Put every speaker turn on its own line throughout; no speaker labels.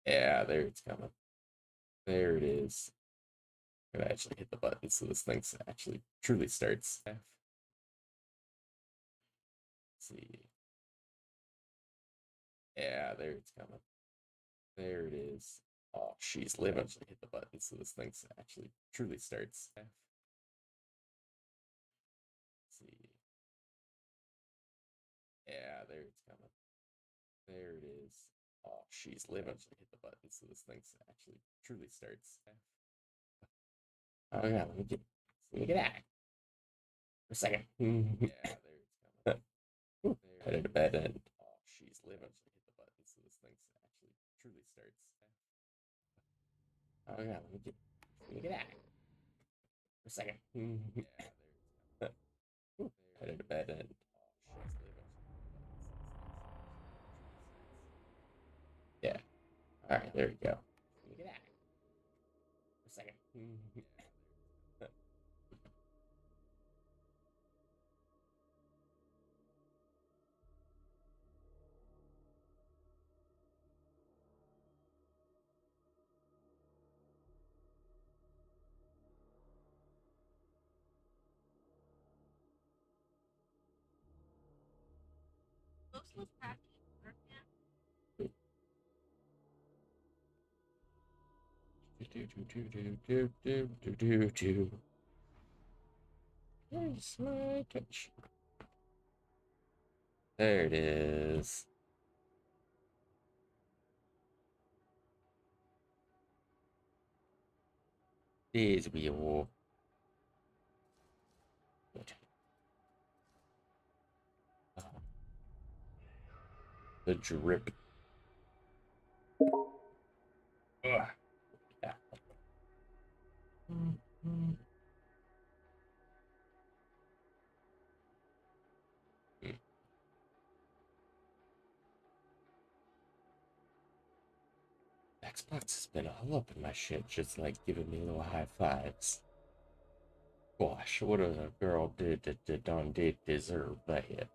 Yeah, there it's coming. There it is. I'm gonna actually hit the button so this thing actually truly starts. Let's see. Yeah, there it's coming. There it is. Oh, she's living. Actually hit the button so this thing actually truly starts. Let's see. Yeah, there it's coming. There it is. Oh, she's living. Actually hit the button so this thing actually truly starts. Oh yeah, let me get out for a second. Yeah, there it's coming. Headed to bed and oh, she's living. She hit the button so this thing actually truly starts. Oh yeah, let me get out for a second. Yeah, there it's coming. Headed to bed and oh, she's living. Yeah. All right, there we go. Let me get out for a second. Where's my touch? There it is. These we will. The drip. Ugh. Yeah. Xbox has been all up in my shit, just like giving me little high fives. Gosh, what a girl did deserve that.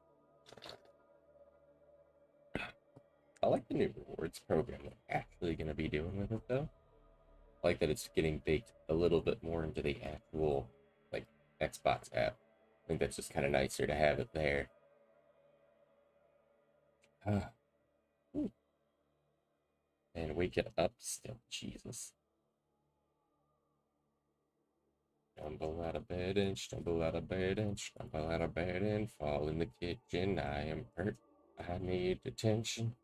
I like the new rewards program they're actually going to be doing with it, though. I like that it's getting baked a little bit more into the actual, like, Xbox app. I think that's just kind of nicer to have it there. And wake it up still, Jesus. Stumble out of bed and stumble out of bed and stumble out of bed and fall in the kitchen. I am hurt. I need attention.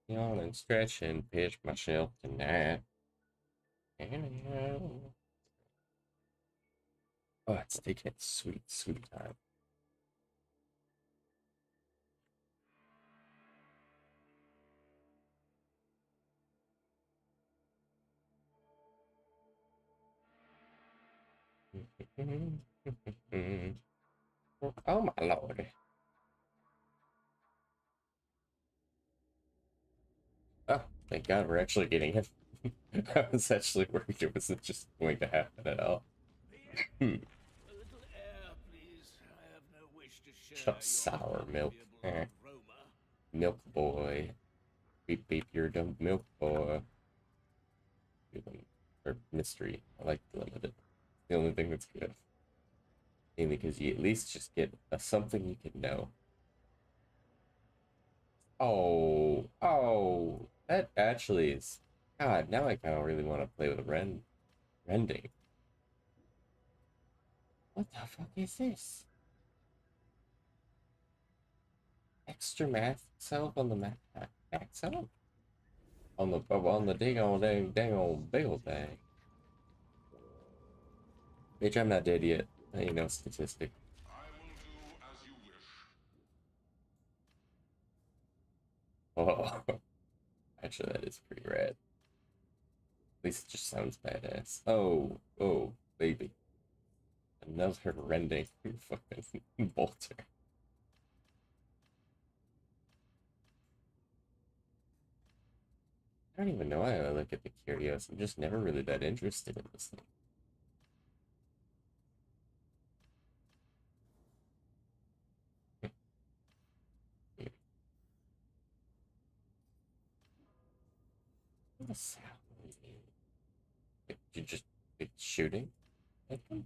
Yawn and stretch and pitch myself tonight. Oh, it's taking its sweet, sweet time. Oh my lord. Oh, thank God we're actually getting it. I was actually worried it wasn't just going to happen at all.
A little air, please. I have no wish to share your
Sour milk.
agreeable aroma.
Milk boy. Beep beep, you're a dumb milk boy. Or mystery. I like the limited. The only thing that's good. Mainly because you at least just get something you can know. Oh, that actually is. God, now I kind of really want to play with rending. What the fuck is this? Extra math itself on the math itself? On the dang old bagel thing. Bitch, I'm not dead yet. Ain't no statistic.
I will do as you wish.
Oh, actually, that is pretty rad. At least it just sounds badass. Oh, baby. Another rending fucking bolter. I don't even know why I look at the curios. I'm just never really that interested in this thing. the sound? You just shooting at them?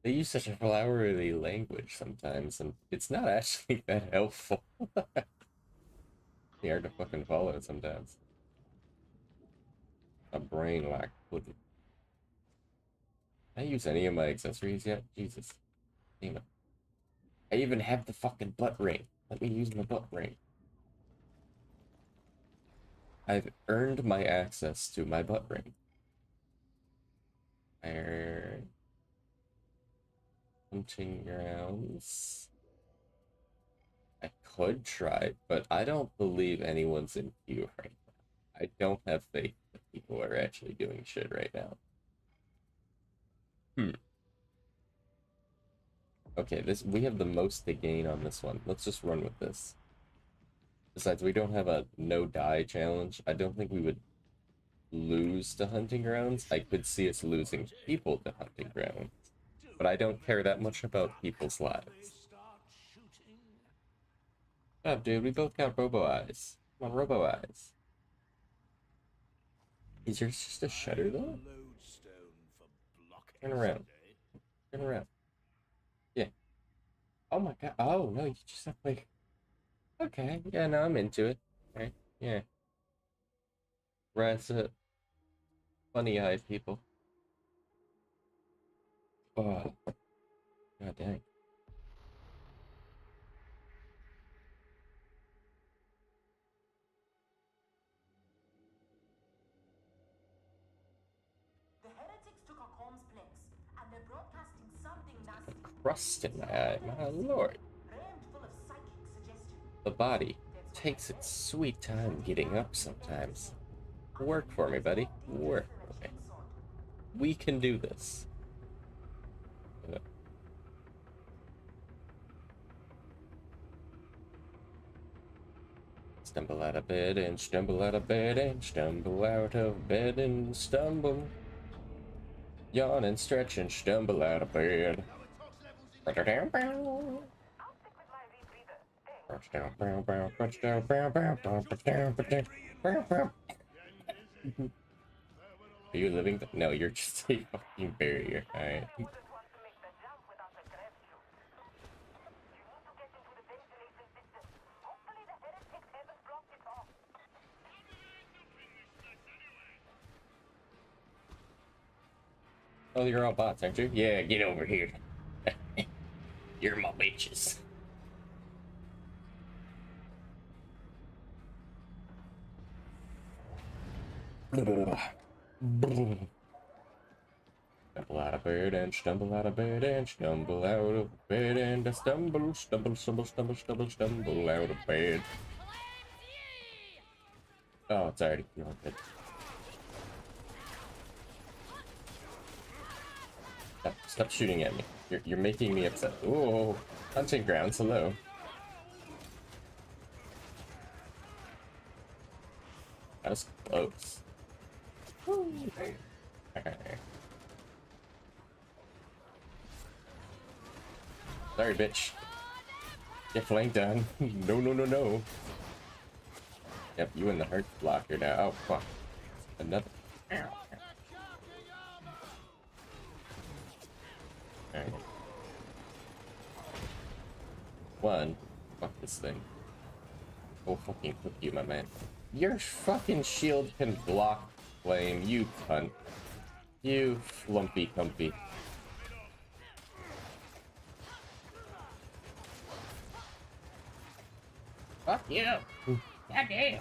They use such a flowery language sometimes, and it's not actually that helpful. They hard to fucking follow sometimes. A brain like pudding. Can I use any of my accessories yet? Jesus. Damn it. I even have the fucking butt ring. Let me use my butt ring. I've earned my access to my butt ring. Hunting grounds. I could try, but I don't believe anyone's in queue right now. I don't have faith that people are actually doing shit right now. Okay, we have the most to gain on this one. Let's just run with this. Besides, we don't have a no die challenge. I don't think we would lose to hunting grounds. I could see us losing people to hunting grounds. But I don't care that much about people's lives. Oh, dude, we both got Robo Eyes. Come on, Robo Eyes. Is yours just a shutter, though? Turn around. Turn around. Yeah. Oh my god. Oh, no, you just have, like... Okay, yeah, no, I'm into it. Alright, yeah. That's it. Funny-eyed people. Oh. God dang. Crust in my eye, my lord. The body takes its sweet time getting up sometimes. Work for me, buddy. Work for me. We can do this. Stumble out of bed and stumble out of bed and stumble out of bed and stumble. Yawn and stretch and stumble out of bed. Are you living? No, you're just a fucking barrier. Alright. Oh, you're all bots, aren't you? Yeah, get over here. You're my bitches. Stumble out of bed and stumble out of bed and stumble out of bed and a stumble out of bed. Oh, it's already feeling good. Stop shooting at me. You're making me upset. Oh, hunting grounds. Hello. That was close. Sorry, bitch. Get flanked down. No, no, no, no. Yep, you in the hurt blocker now. Oh, fuck. Another. Alright. One. Fuck this thing. Oh, fucking cook you, my man. Your fucking shield can block flame, you cunt. You flumpy cumpy. Fuck you! God damn!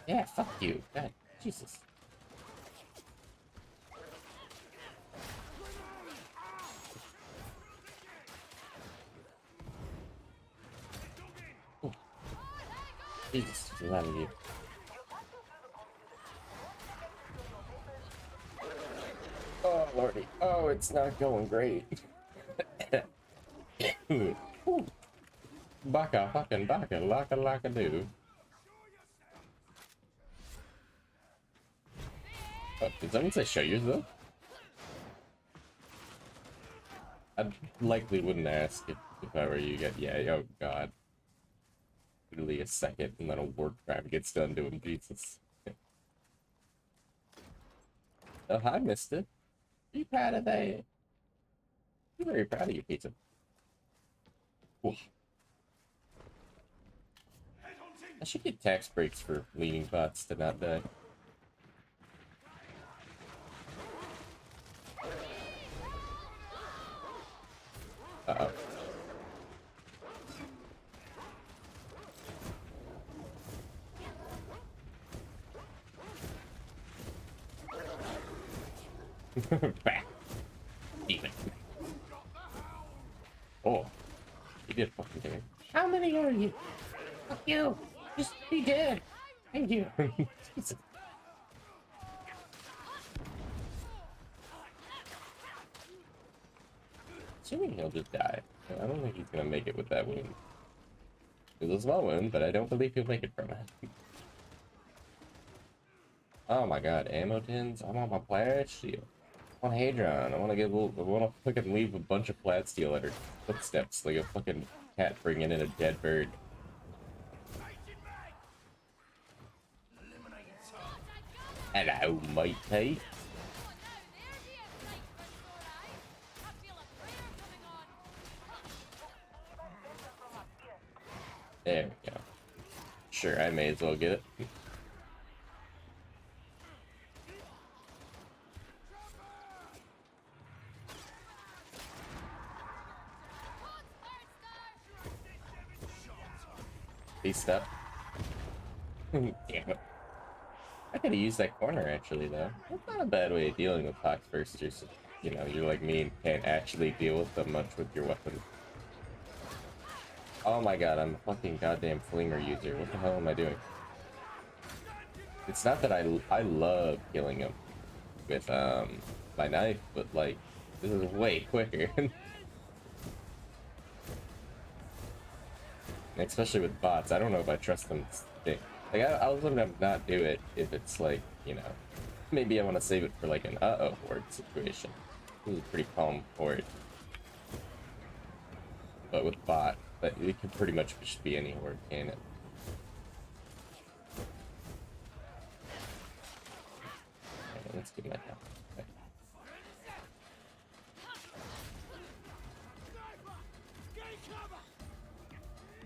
Yeah, fuck you. God, Jesus. Ooh. Jesus, there's a lot of you. Oh, lordy. Oh, it's not going great. Baka, fucking baka, laka, laka, do. Oh, did someone say show yourself? I likely wouldn't ask if I were you. Get yeah. Oh God. Literally a second, and then a war crime gets done to him. Jesus. Oh, I missed it. Are you proud of that? I'm very proud of you, pizza. Oof. I should get tax breaks for leading bots to not die. Uh-oh. Back. Even. Oh. He did fucking do it. How many are you? Fuck you. Just be dead. Thank you. Jesus. Assuming he'll just die. I don't think he's gonna make it with that wound. It was a small wound, but I don't believe he'll make it from it. Oh my god, ammo tins? I want my plat steel. I want Hadron. I want to get a little. I want to fucking leave a bunch of plat steel at her footsteps, like a fucking cat bringing in a dead bird. Hello, matey. There we go. Sure, I may as well get it. He's stuck. Damn it. I could have used that corner actually though. That's not a bad way of dealing with Fox first. You know, you're like me and can't actually deal with them much with your weapon. Oh my god, I'm a fucking goddamn flinger user. What the hell am I doing? It's not that I love killing him with my knife, but like this is way quicker. Especially with bots, I don't know if I trust them. Like I was looking to not do it if it's like, you know, maybe I want to save it for like an horde situation. This is pretty calm horde. But with bot, but it can pretty much just be any horde, can it? Okay, let's get my help.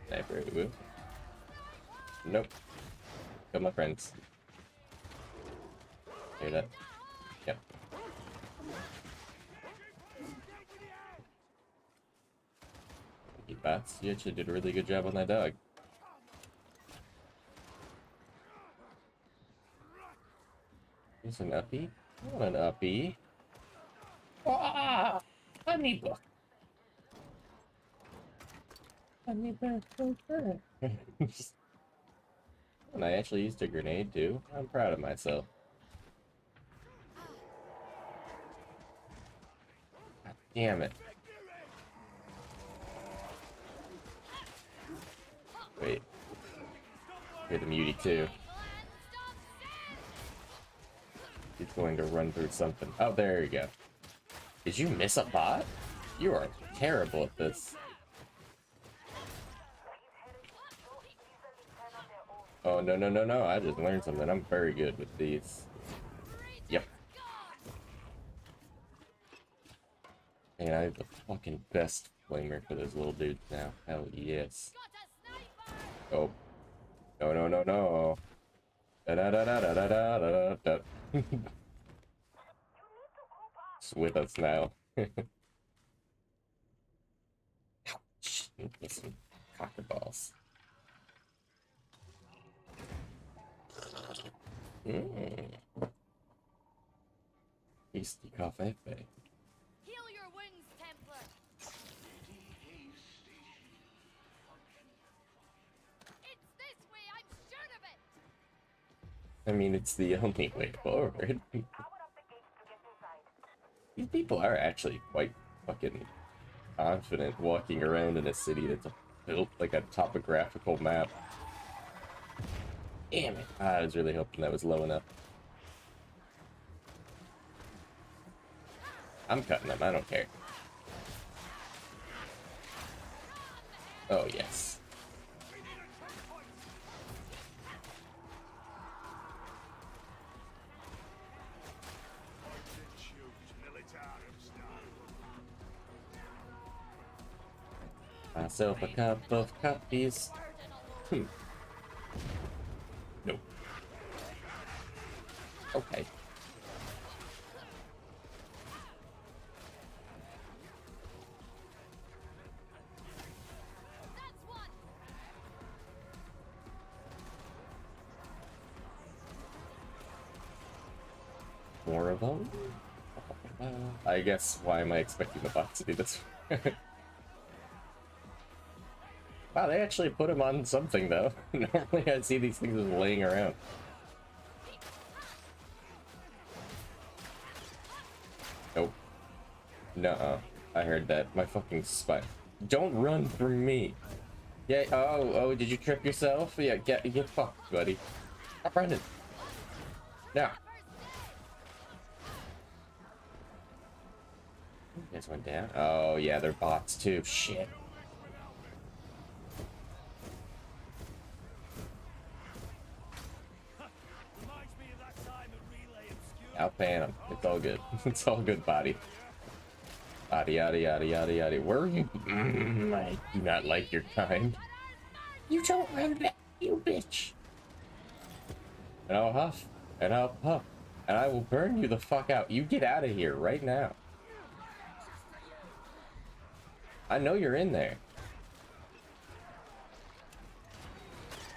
Sniper, woo. Nope. Kill my friends. Hear that? Yep. You bats, you actually did a really good job on that dog. Here's an uppie. I want an uppie. Ah! Honey book. Honey book, so good. And I actually used a grenade too. I'm proud of myself. God damn it. Wait. Hear the mutie too. He's going to run through something. Oh, there you go. Did you miss a bot? You are terrible at this. Oh, no, no, no, no. I just learned something. I'm very good with these. Yep. And I have the fucking best flamer for those little dudes now. Hell yes. Oh. No, no, no, no. Da da da da da da da da da. It's with us now. Ouch. Listen, cocker balls. Tasty coffee.
Heal your wounds, Templar. It's this way, I'm sure of it.
I mean, it's the only way forward. These people are actually quite fucking confident walking around in a city that's built like a topographical map. Damn it. I was really hoping that was low enough. I'm cutting them, I don't care. Oh, yes. Myself a cup of coffees. Hmm. Nope. Okay.
That's one.
More of them? I guess, why am I expecting the bot to do this? Wow, they actually put him on something, though. Normally I see these things just laying around. Nope. Nuh-uh. I heard that. My fucking spine. Don't run from me! Yeah, oh, did you trip yourself? Yeah, get fucked, buddy. Stop running. Now. You guys went down? Oh, yeah, they're bots, too. Shit. Outpan him. It's all good. It's all good, body. Yada yada yada yada yada. Where are you? I do not like your kind. You don't run back, you bitch. And I'll huff, and I'll puff, and I will burn you the fuck out. You get out of here right now. I know you're in there.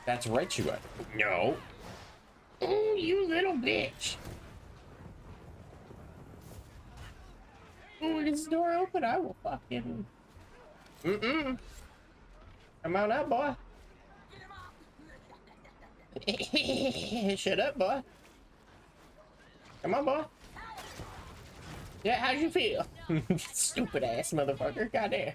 That's right, you are. No. Oh, you little bitch. Oh, is this door open? I will fucking... Come on out, boy. Shut up, boy. Come on, boy. Yeah, how'd you feel? Stupid ass motherfucker. Goddamn.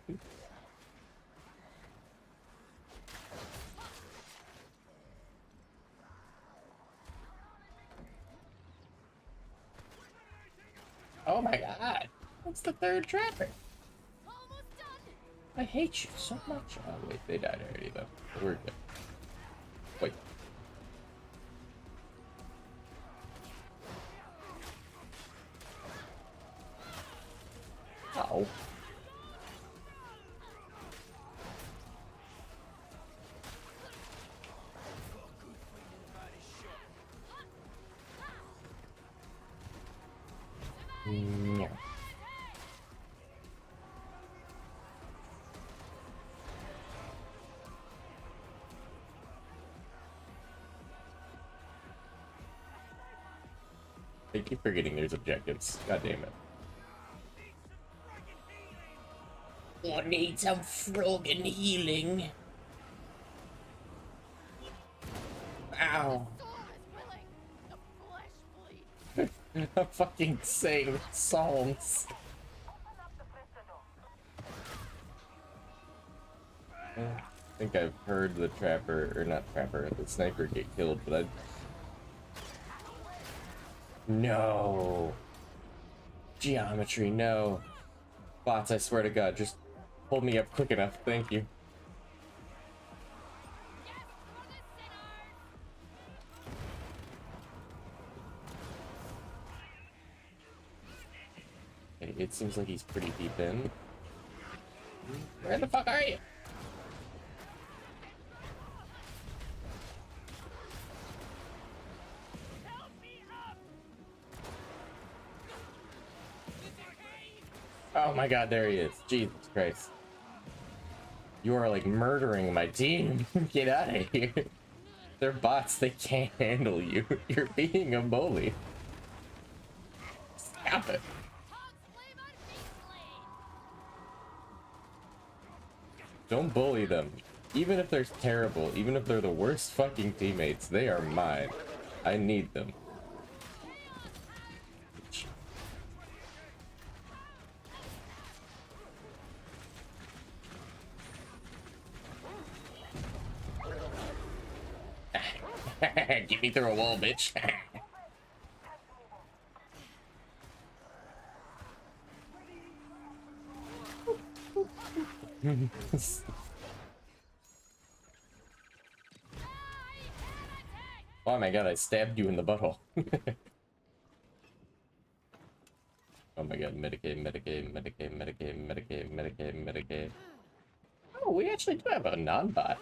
Oh my god. That's the third trapper.
Almost done.
I hate you so much. Oh, wait, they died already, though. We're good. Wait. Oh. Yeah. I keep forgetting there's objectives. God damn it. I need some frogging healing. Ow.
The soul is willing. The flesh bleeds.
I'm fucking saying songs. I think I've heard the trapper, or not trapper, the sniper get killed, but I... No. Geometry, no. Bots, I swear to God, just hold me up quick enough. Thank you.
Yes, for the sinners.
Okay, it seems like he's pretty deep in. Where the fuck are you?
Help me up.
Oh my God, there he is. Jesus Christ. You are like murdering my team. Get out of here. They're bots, they can't handle you. You're being a bully. Stop it. Don't bully them. Even if they're terrible, even if they're the worst fucking teammates, they are mine. I need them. Get me through a wall, bitch. Oh my god, I stabbed you in the butthole. Oh my god, Medicaid, Medicaid, Medicaid, Medicaid, Medicaid, Medicaid, Medicaid. Oh, we actually do have a non-bot.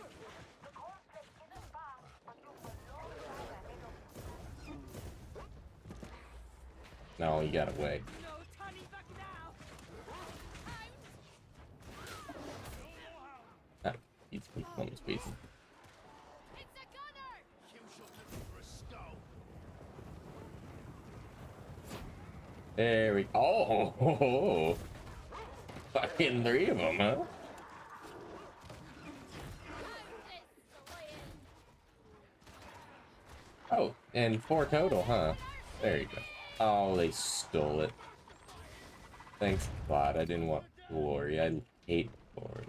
No, he got away.
No turning back now.
Ah, he's almost beaten.
It's a gunner.
Killshot looking for a skull.
There we go. Oh, fucking 3 of them, huh? Oh, and 4 total, huh? There you go. Oh, they stole it. Thanks, bot. I didn't want glory. I hate glory.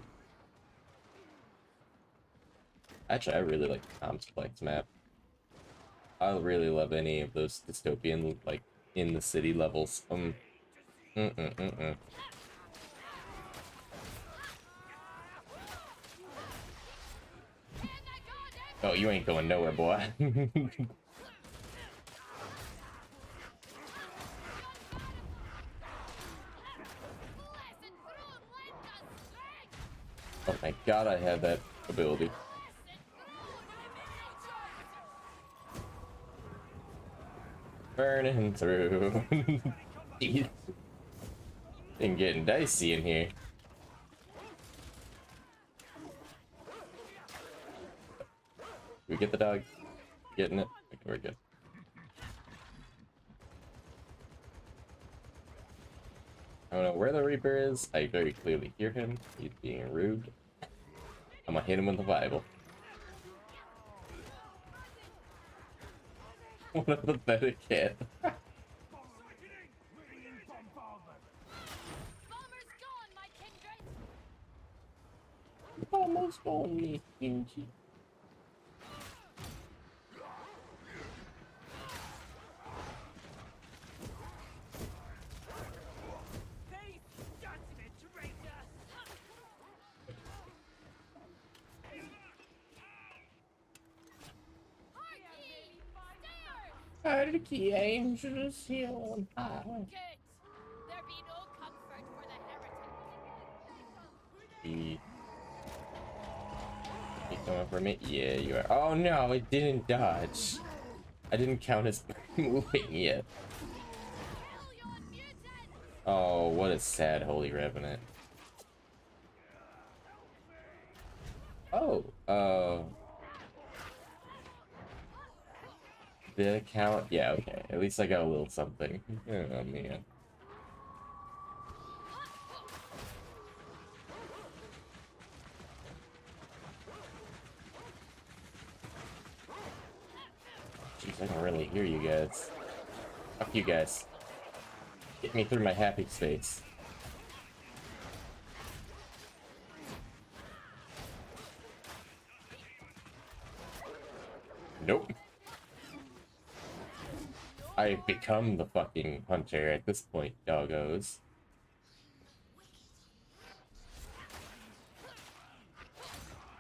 Actually, I really like the complex map. I really love any of those dystopian, like, in the city levels. Oh, you ain't going nowhere, boy. Oh my god, I had that ability. Burning through. Jeez. Been getting dicey in here. We get the dog. Getting it? Okay, we're good. I don't know where the Reaper is. I very clearly hear him. He's being rude. I'm gonna hit him with the Bible. What a pathetic cat. Almost on me, Ingy. Harky angels here on high.
Good. There be no comfort for the heretic.
You coming for me? Yeah, you are. Oh no, it didn't dodge. I didn't count as moving yet. Oh, what a sad Holy Revenant. Oh, did it count? Yeah, okay. At least I got a little something. Oh man. Jeez, I don't really hear you guys. Fuck you guys. Get me through my happy space. Nope. I've become the fucking hunter at this point, doggos.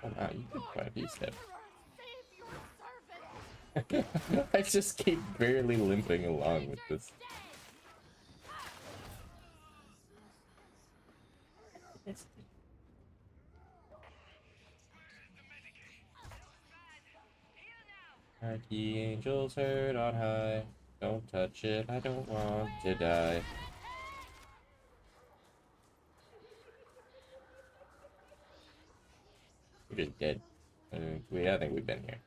Oh wow, you did quite a few steps. I just keep barely limping along with this. Harky angels heard on high. Don't touch it, I don't want to die. We're just dead. I think we've been here.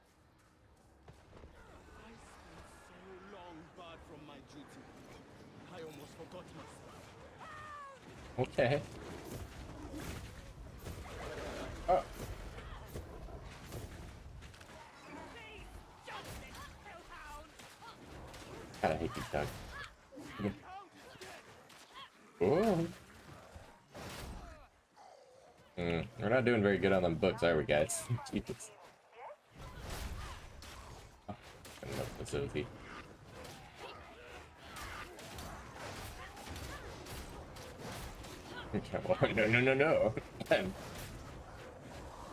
Okay. Oh. God, I hate these dogs. Oh. We're not doing very good on them books, are we, guys? Jesus. Oh, enough facility. No.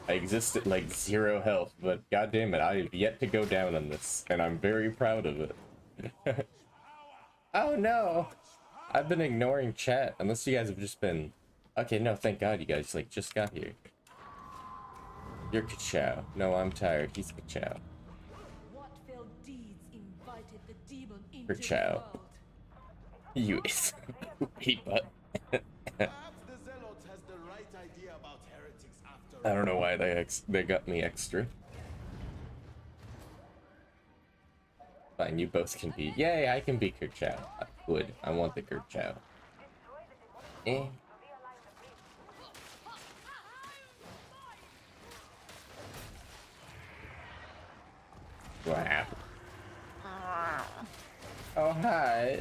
I exist at like 0 health, but goddamn it, I have yet to go down on this, and I'm very proud of it. Oh no! I've been ignoring chat, unless you guys have just been... Okay, no, thank God you guys like just got here. You're Ka-chow. No, I'm tired. He's Ka-chow.
What fell deeds invited the demon into the
Ka-chow.
world?
You is... Wait, but...
Perhaps the Zealot has the right idea about heretics after
I don't know why they got me extra. Fine, you both can be... Yay, I can be Ka-chow. Good. I want the Ka-chow. Eh. Wow. Oh, hi.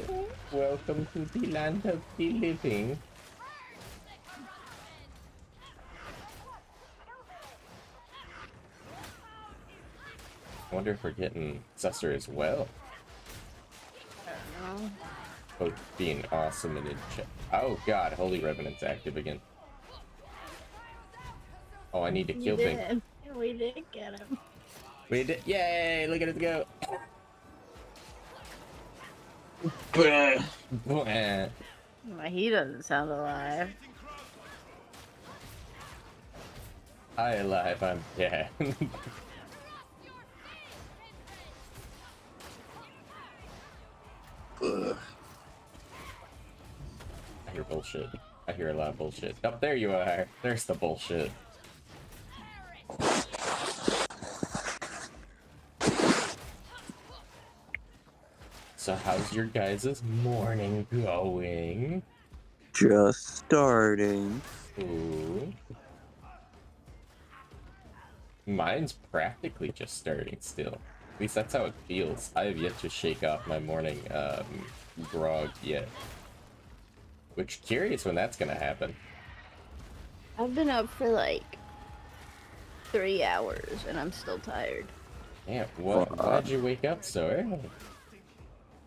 Welcome to the land of the living. I wonder if we're getting Susser as well.
I don't know.
Both being awesome and in chat. Oh god, Holy Revenant's active again. Oh, I need to kill things.
did. We did get him.
We did. Yay! Look at it go. Bleh.
Well, he doesn't sound alive.
Hi, alive. I'm dead. I hear bullshit. I hear a lot of bullshit. Oh, there you are. There's the bullshit. So how's your guys' morning going?
Just starting.
Ooh. Mine's practically just starting still. At least that's how it feels. I have yet to shake off my morning grog yet. Which, curious when that's gonna happen.
I've been up for like 3 hours and I'm still tired.
Yeah, why'd you wake up so early?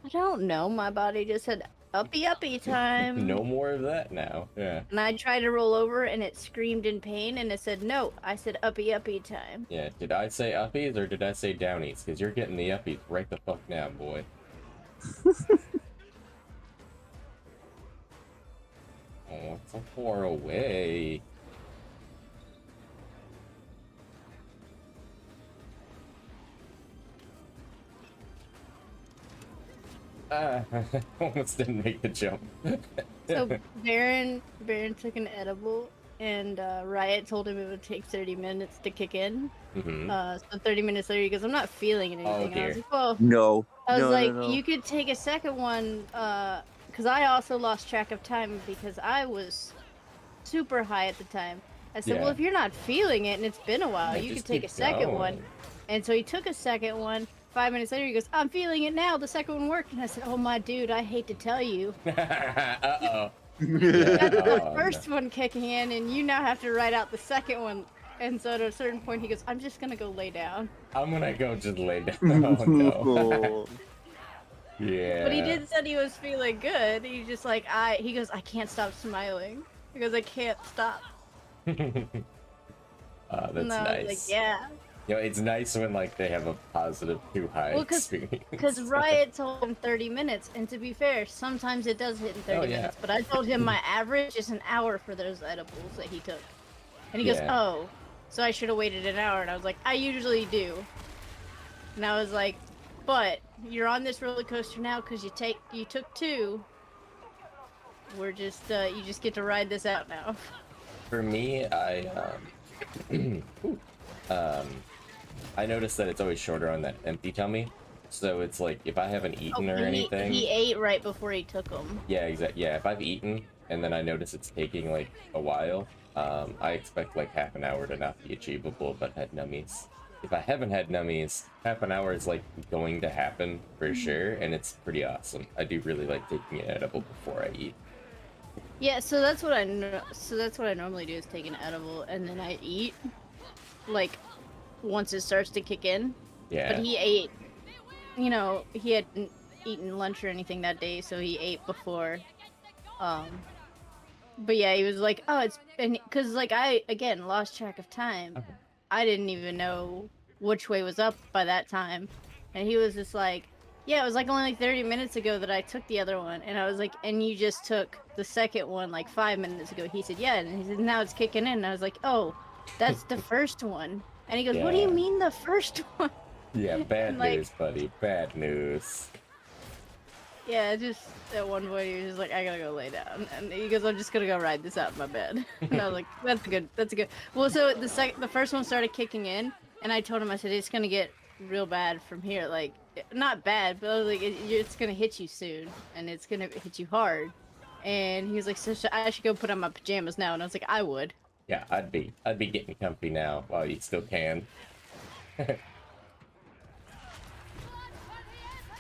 I don't know. My body just said uppy time.
No more of that now. Yeah.
And I tried to roll over and it screamed in pain and it said no. I said uppy time.
Yeah, did I say uppies or did I say downies? Because you're getting the uppies right the fuck now, boy. Oh, it's so far away. Almost didn't make the jump.
So Baron took an edible and Riot told him it would take 30 minutes to kick in.
Mhm.
So 30 minutes later he goes, I'm not feeling anything.
Oh,
And I was
dear.
like, well,
No.
I was
no,
like,
no, no.
you could take a second one, because I also lost track of time because I was super high at the time. I said, well,
Yeah.
if you're not feeling it and it's been a while,
Yeah,
you
just
could take
keep
a second one.
going.
And so he took a second one. 5 minutes later, he goes, I'm feeling it now. The second one worked. And I said, oh, my dude, I hate to tell you.
Uh-oh.
That's the
Oh,
first one kicking in, and you now have to write out the second one. And so at a certain point, he goes, I'm just going to go lay down.
I'm gonna go just lay down. Oh, no. Yeah.
But he did said he was feeling good. He just like, he goes, I can't stop smiling. He goes, I can't stop.
That's
And I
nice.
was like, yeah.
You know, it's nice when like they have a positive too high
Well,
experience.
Because Riot told him 30 minutes, and to be fair, sometimes it does hit in 30
Oh, yeah.
minutes. But I told him my average is an hour for those edibles that he took. And he goes,
Yeah.
oh, so I should have waited an hour. And I was like, I usually do. And I was like, but you're on this roller coaster now because you took 2. We're just, you just get to ride this out now.
For me, I noticed that it's always shorter on that empty tummy. So it's like if I haven't eaten or anything.
He ate right before he took them.
Yeah, exactly. Yeah, if I've eaten and then I notice it's taking like a while, I expect like half an hour to not be achievable if I've had nummies. If I haven't had nummies, half an hour is like going to happen for sure, and it's pretty awesome. I do really like taking an edible before I eat.
Yeah, so that's what I normally do is take an edible and then I eat, like, once it starts to kick in.
Yeah.
But he ate, you know, he hadn't eaten lunch or anything that day, so he ate before. But yeah, he was like, oh, it's, and because like I again lost track of time, I didn't even know which way was up by that time. And he was just like, yeah, it was like only like 30 minutes ago that I took the other one. And I was like, and you just took the second one like 5 minutes ago. He said, yeah. And he said, now it's kicking in. And I was like, oh, that's the first one. And he goes, what do you
Yeah.
mean the first one?
Yeah, bad
Like-
news, buddy. Bad news.
Yeah, just at one point he was just like, I gotta go lay down. And he goes, I'm just gonna go ride this out in my bed. And I was like, that's good. Well, so the first one started kicking in, and I told him, I said, it's gonna get real bad from here. Like, not bad, but I was like, it's gonna hit you soon, and it's gonna hit you hard. And he was like, so I should go put on my pajamas now. And I was like, I would.
Yeah, I'd be getting comfy now while you still can.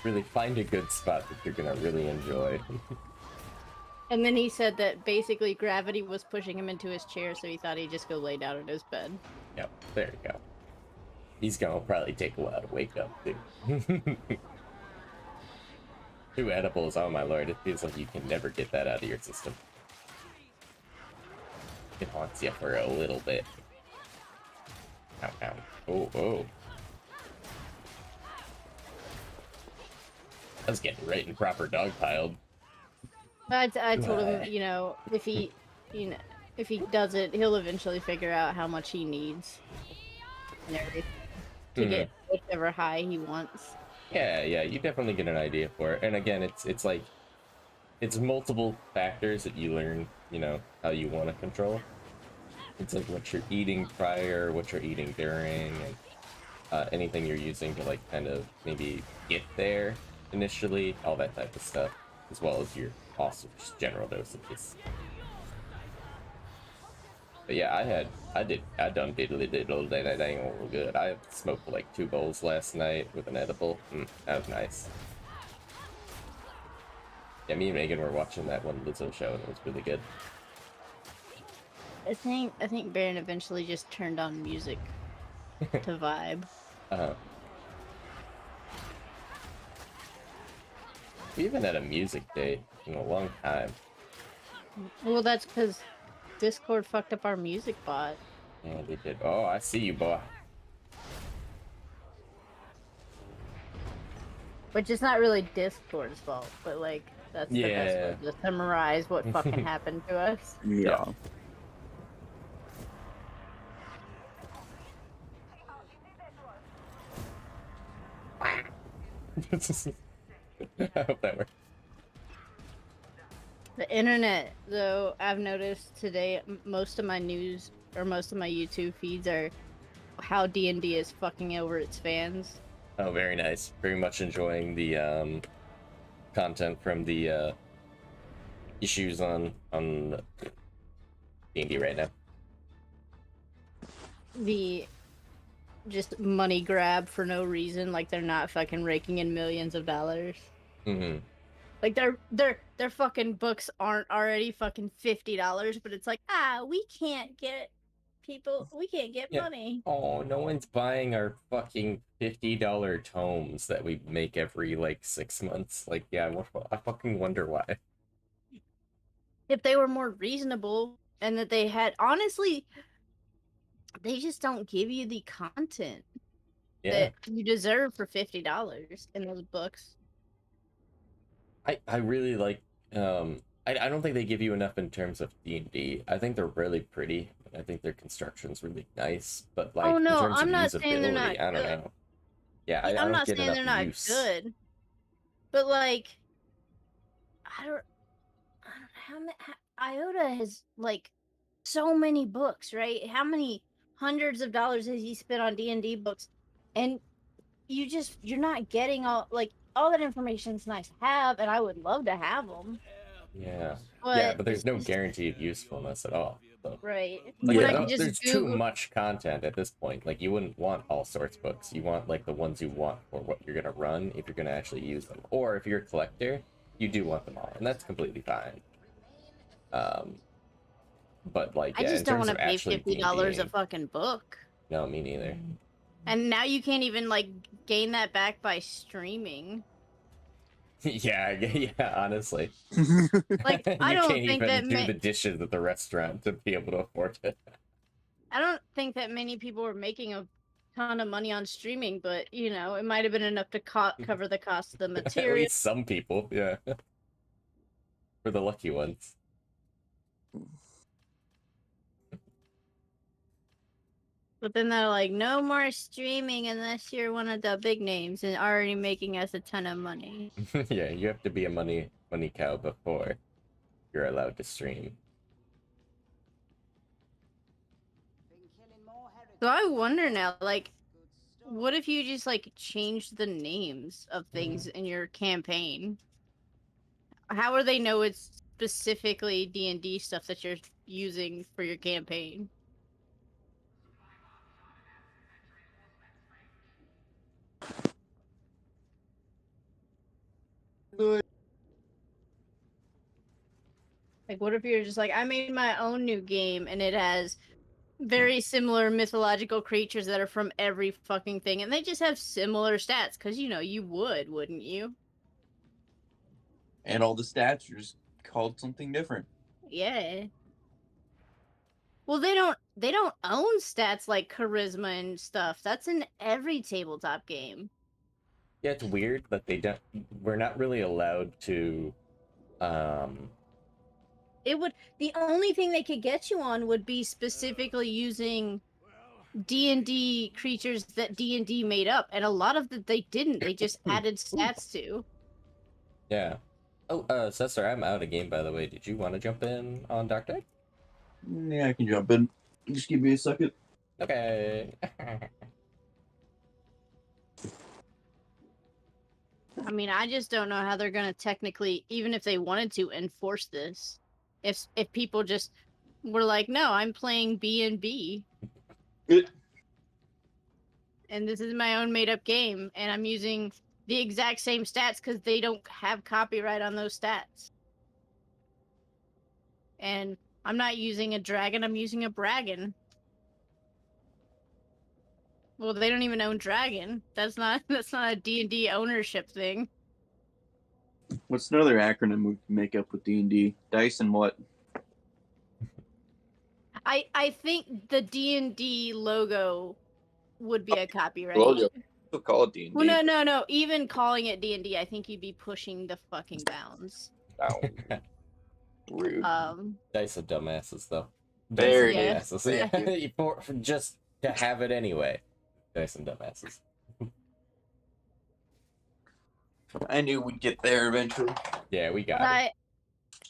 Really find a good spot that you're gonna really enjoy.
And then he said that basically gravity was pushing him into his chair, so he thought he'd just go lay down in his bed.
Yep, there you go. He's gonna probably take a while to wake up too. 2 edibles, oh my lord, it feels like you can never get that out of your system. It haunts you for a little bit. Ow, ow. Oh, oh. I was getting right and proper dogpiled.
I told him, you know, if he does it, he'll eventually figure out how much he needs and everything to get whichever high he wants.
Yeah, you definitely get an idea for it. And again, it's like, it's multiple factors that you learn, you know, how you want to control. It's like what you're eating prior, what you're eating during, and anything you're using to like kind of maybe get there initially, all that type of stuff, as well as your also just general dosages. But yeah, I done diddly diddle that ain't all good. I smoked like 2 bowls last night with an edible. That was nice. Yeah, me and Megan were watching that one Lizzo show and it was really good.
I think Baron eventually just turned on music to vibe.
We haven't had a music date in a long time.
Well, that's because Discord fucked up our music bot.
Yeah, they did. Oh, I see you, boy.
Which is not really Discord's fault, but like that's the best way to summarize what fucking happened to us.
Yeah.
I hope that works.
The internet, though, I've noticed today, most of my news or most of my YouTube feeds are how D&D is fucking over its fans.
Oh, very nice. Very much enjoying the content from the issues on D&D right now.
The just money grab for no reason, like they're not fucking raking in millions of dollars.
Mm-hmm.
Like their fucking books aren't already fucking $50, but it's like, we can't get money.
Oh, no one's buying our fucking $50 tomes that we make every like 6 months. Like, yeah, I fucking wonder why.
If they were more reasonable and that they had, honestly, they just don't give you the content that you deserve for $50 in those books.
I really like I don't think they give you enough in terms of D&D. I think they're really pretty. I think their construction's really nice, but like in terms
I'm
of
not
usability,
saying they're not
I don't
good.
know. Yeah, I
I'm
don't
not
get
saying
enough
they're not
use.
good, but like, I don't Iota has like so many books, right? How many hundreds of dollars has he spent on D&D books, and you're not getting all that information's nice to have, and I would love to have them.
Yeah,
but
but there's no guaranteed usefulness at all. So.
Right.
Like,
When I could just
there's
Google...
too much content at this point. Like, you wouldn't want all sorts of books. You want like the ones you want for what you're gonna run if you're gonna actually use them. Or if you're a collector, you do want them all, and that's completely fine. But like,
I just don't want to pay $50
D&D-ing,
a fucking book.
No, me neither.
And now you can't even like gain that back by streaming.
yeah, honestly.
Like, I
You
don't
can't
think
even
that
do the dishes at the restaurant to be able to afford it.
I don't think that many people were making a ton of money on streaming, but you know, it might have been enough to cover the cost of the
At
material.
least some people, yeah. For the lucky ones.
But then they're like, no more streaming unless you're one of the big names and already making us a ton of money.
Yeah, you have to be a money cow before you're allowed to stream.
So I wonder now, like, what if you just like change the names of things in your campaign? How will they know it's specifically D&D stuff that you're using for your campaign? Like, what if you're just like, I made my own new game and it has very similar mythological creatures that are from every fucking thing, and they just have similar stats? Because, you know, you would, wouldn't you?
And all the stats are just called something different.
Yeah. Well, they don't own stats like charisma and stuff. That's in every tabletop game.
Yeah, it's weird that we're not really allowed to
The only thing they could get you on would be specifically using D&D creatures that D&D made up, and a lot of that they didn't. They just added stats to.
Yeah. Oh, Cesar, I'm out of game, by the way. Did you want to jump in on Darktide?
Yeah, I can jump in. Just give me a second.
Okay.
I mean, I just don't know how they're gonna technically, even if they wanted to, enforce this. If people just were like, no, I'm playing B&B. And this is my own made-up game, and I'm using the exact same stats because they don't have copyright on those stats. And I'm not using a dragon, I'm using a bragon. Well, they don't even own dragon. That's not a D&D ownership thing.
What's another acronym we can make up with D&D? Dice and what?
I think the D&D logo would be a copyright.
Logo. We'll call it D&D.
Well, no. Even calling it D&D, I think you'd be pushing the fucking bounds.
Oh. Rude.
Dice are dumbasses, though.
There
Dice
it
are dumbasses. Yeah. for just to have it anyway. Dice and dumbasses.
I knew we'd get there eventually.
Yeah, we got it.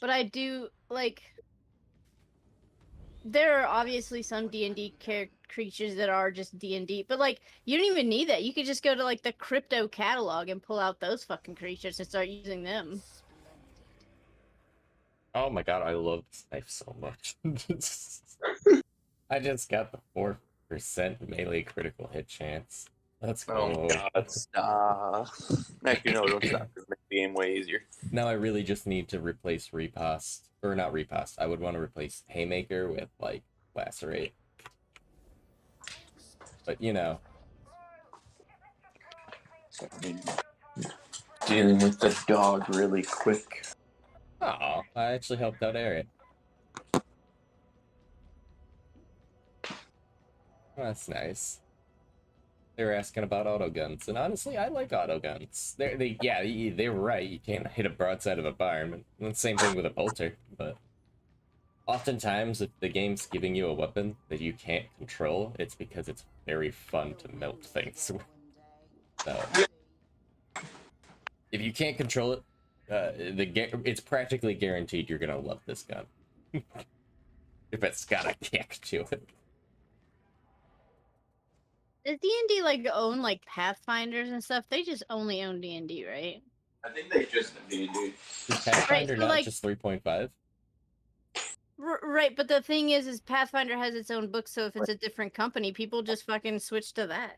But I do, like... There are obviously some D&D creatures that are just D&D, but, like, you don't even need that. You could just go to, like, the crypto catalog and pull out those fucking creatures and start using them.
Oh my god, I love this knife so much. I just got the 4% melee critical hit chance. Let's go.
Oh god, stop. Actually, no, don't stop. Make the game way easier.
Now I really just need to replace Repost. Or not Repost. I would want to replace Haymaker with, like, Lacerate. But, you know.
Dealing with the dog really quick.
Oh, I actually helped out Eric. That's nice. They were asking about autoguns, and honestly, I like autoguns. They were right. You can't hit a broadside of a barn. And the same thing with a bolter, but oftentimes, if the game's giving you a weapon that you can't control, it's because it's very fun to melt things. So, if you can't control it, it's practically guaranteed you're gonna love this gun. If it's got a kick to it.
Does D&D, like, own, like, Pathfinders and stuff? They just only own D&D, right?
I think they just have D&D.
Is Pathfinder
so,
not
like,
just 3.5?
Right, but the thing is Pathfinder has its own book, so if it's a different company, people just fucking switch to that.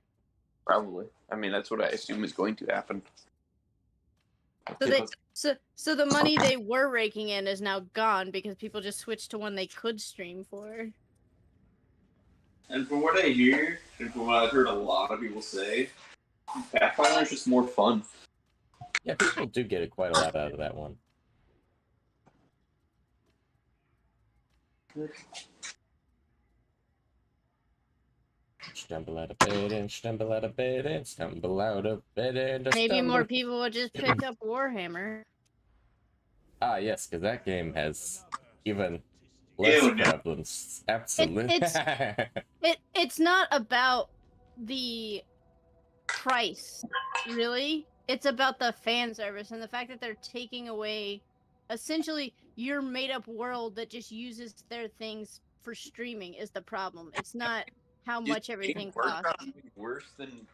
Probably. I mean, that's what I assume is going to happen.
So the money they were raking in is now gone because people just switched to one they could stream for.
And from what I hear, and from what I've heard a lot of people say, Pathfinder is just more fun.
Yeah, people do get quite a lot out of that one. Stumble out of bed and stumble out of bed and stumble out of bed and
Maybe
stumble.
more people would just pick up Warhammer.
Ah, yes, because that game has even less
Ew, no.
problems. Absolutely.
It's not about the price, really. It's about the fan service and the fact that they're taking away essentially your made-up world that just uses their things for streaming is the problem. It's not how much everything costs.
Worse than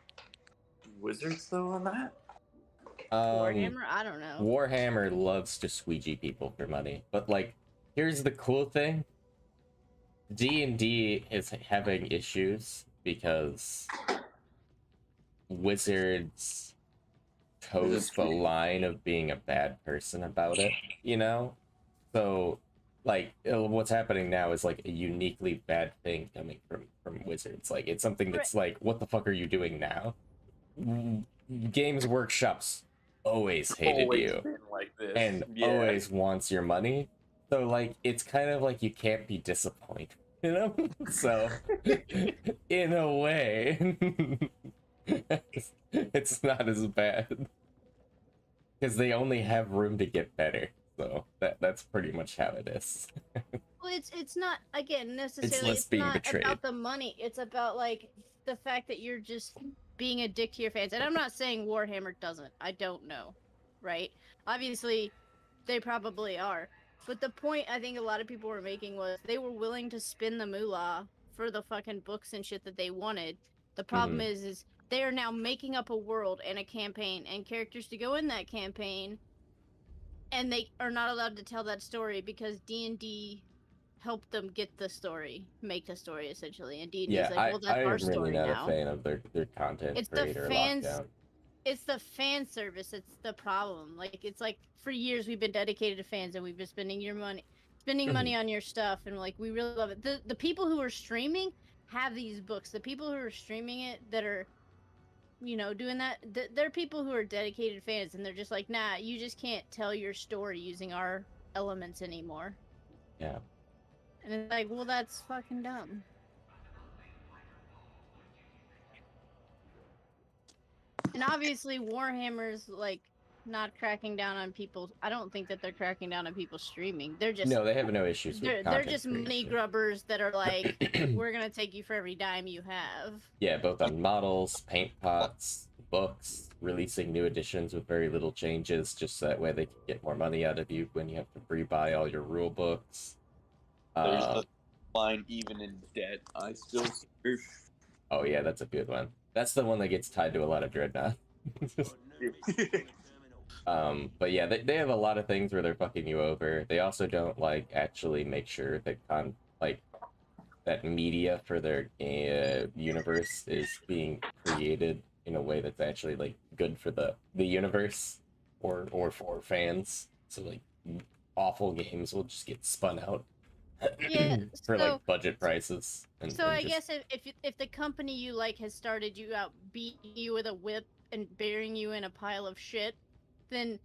Wizards though on that.
Warhammer? I don't know.
Warhammer loves to squeegee people for money, but like, here's the cool thing: D&D is having issues because Wizards toes the line of being a bad person about it, you know? So, like, what's happening now is like a uniquely bad thing coming from Wizards. Like, it's something that's like, what the fuck are you doing now? Games Workshop's always hated you
been like this.
and always wants your money. So, like, it's kind of like you can't be disappointed, you know? So, in a way, it's not as bad. Because they only have room to get better. So, that's pretty much how it is.
Well, it's not, again, necessarily,
less
it's
being
not
betrayed.
about the money. It's about, like, the fact that you're just being a dick to your fans. And I'm not saying Warhammer doesn't. I don't know, right? Obviously, they probably are. But the point I think a lot of people were making was they were willing to spin the moolah for the fucking books and shit that they wanted. The problem is they are now making up a world and a campaign and characters to go in that campaign, and they are not allowed to tell that story because D&D helped them get the story, make the story essentially. And D&D is like, well, that's
I
our
am
story
really not
now.
a fan of their content
It's the
creator
fans.
lockdown.
It's the fan service. It's the problem. Like, it's like for years we've been dedicated to fans and we've been spending money on your stuff, and like we really love it. The people who are streaming have these books. The people who are streaming it that are, you know, doing that, they're people who are dedicated fans, and they're just like, nah, you just can't tell your story using our elements anymore.
Yeah.
And it's like, well, that's fucking dumb. And obviously, Warhammer's like not cracking down on people. I don't think that they're cracking down on people streaming. They're just
No, they have no issues with
they're just money
creation.
grubbers that are like, we're gonna take you for every dime you have.
Yeah, both on models, paint pots, books, releasing new editions with very little changes, just so that way they can get more money out of you when you have to pre-buy all your rule books.
There's the line, even in debt, I still serve.
Oh yeah, that's a good one. That's the one that gets tied to a lot of Dreadnought. But yeah, they have a lot of things where they're fucking you over. They also don't like actually make sure that that media for their universe is being created in a way that's actually like good for the universe or for fans. So like awful games will just get spun out
Yeah,
for
so-
like budget prices.
So I guess if the company you like has started you out beating you with a whip and burying you in a pile of shit, then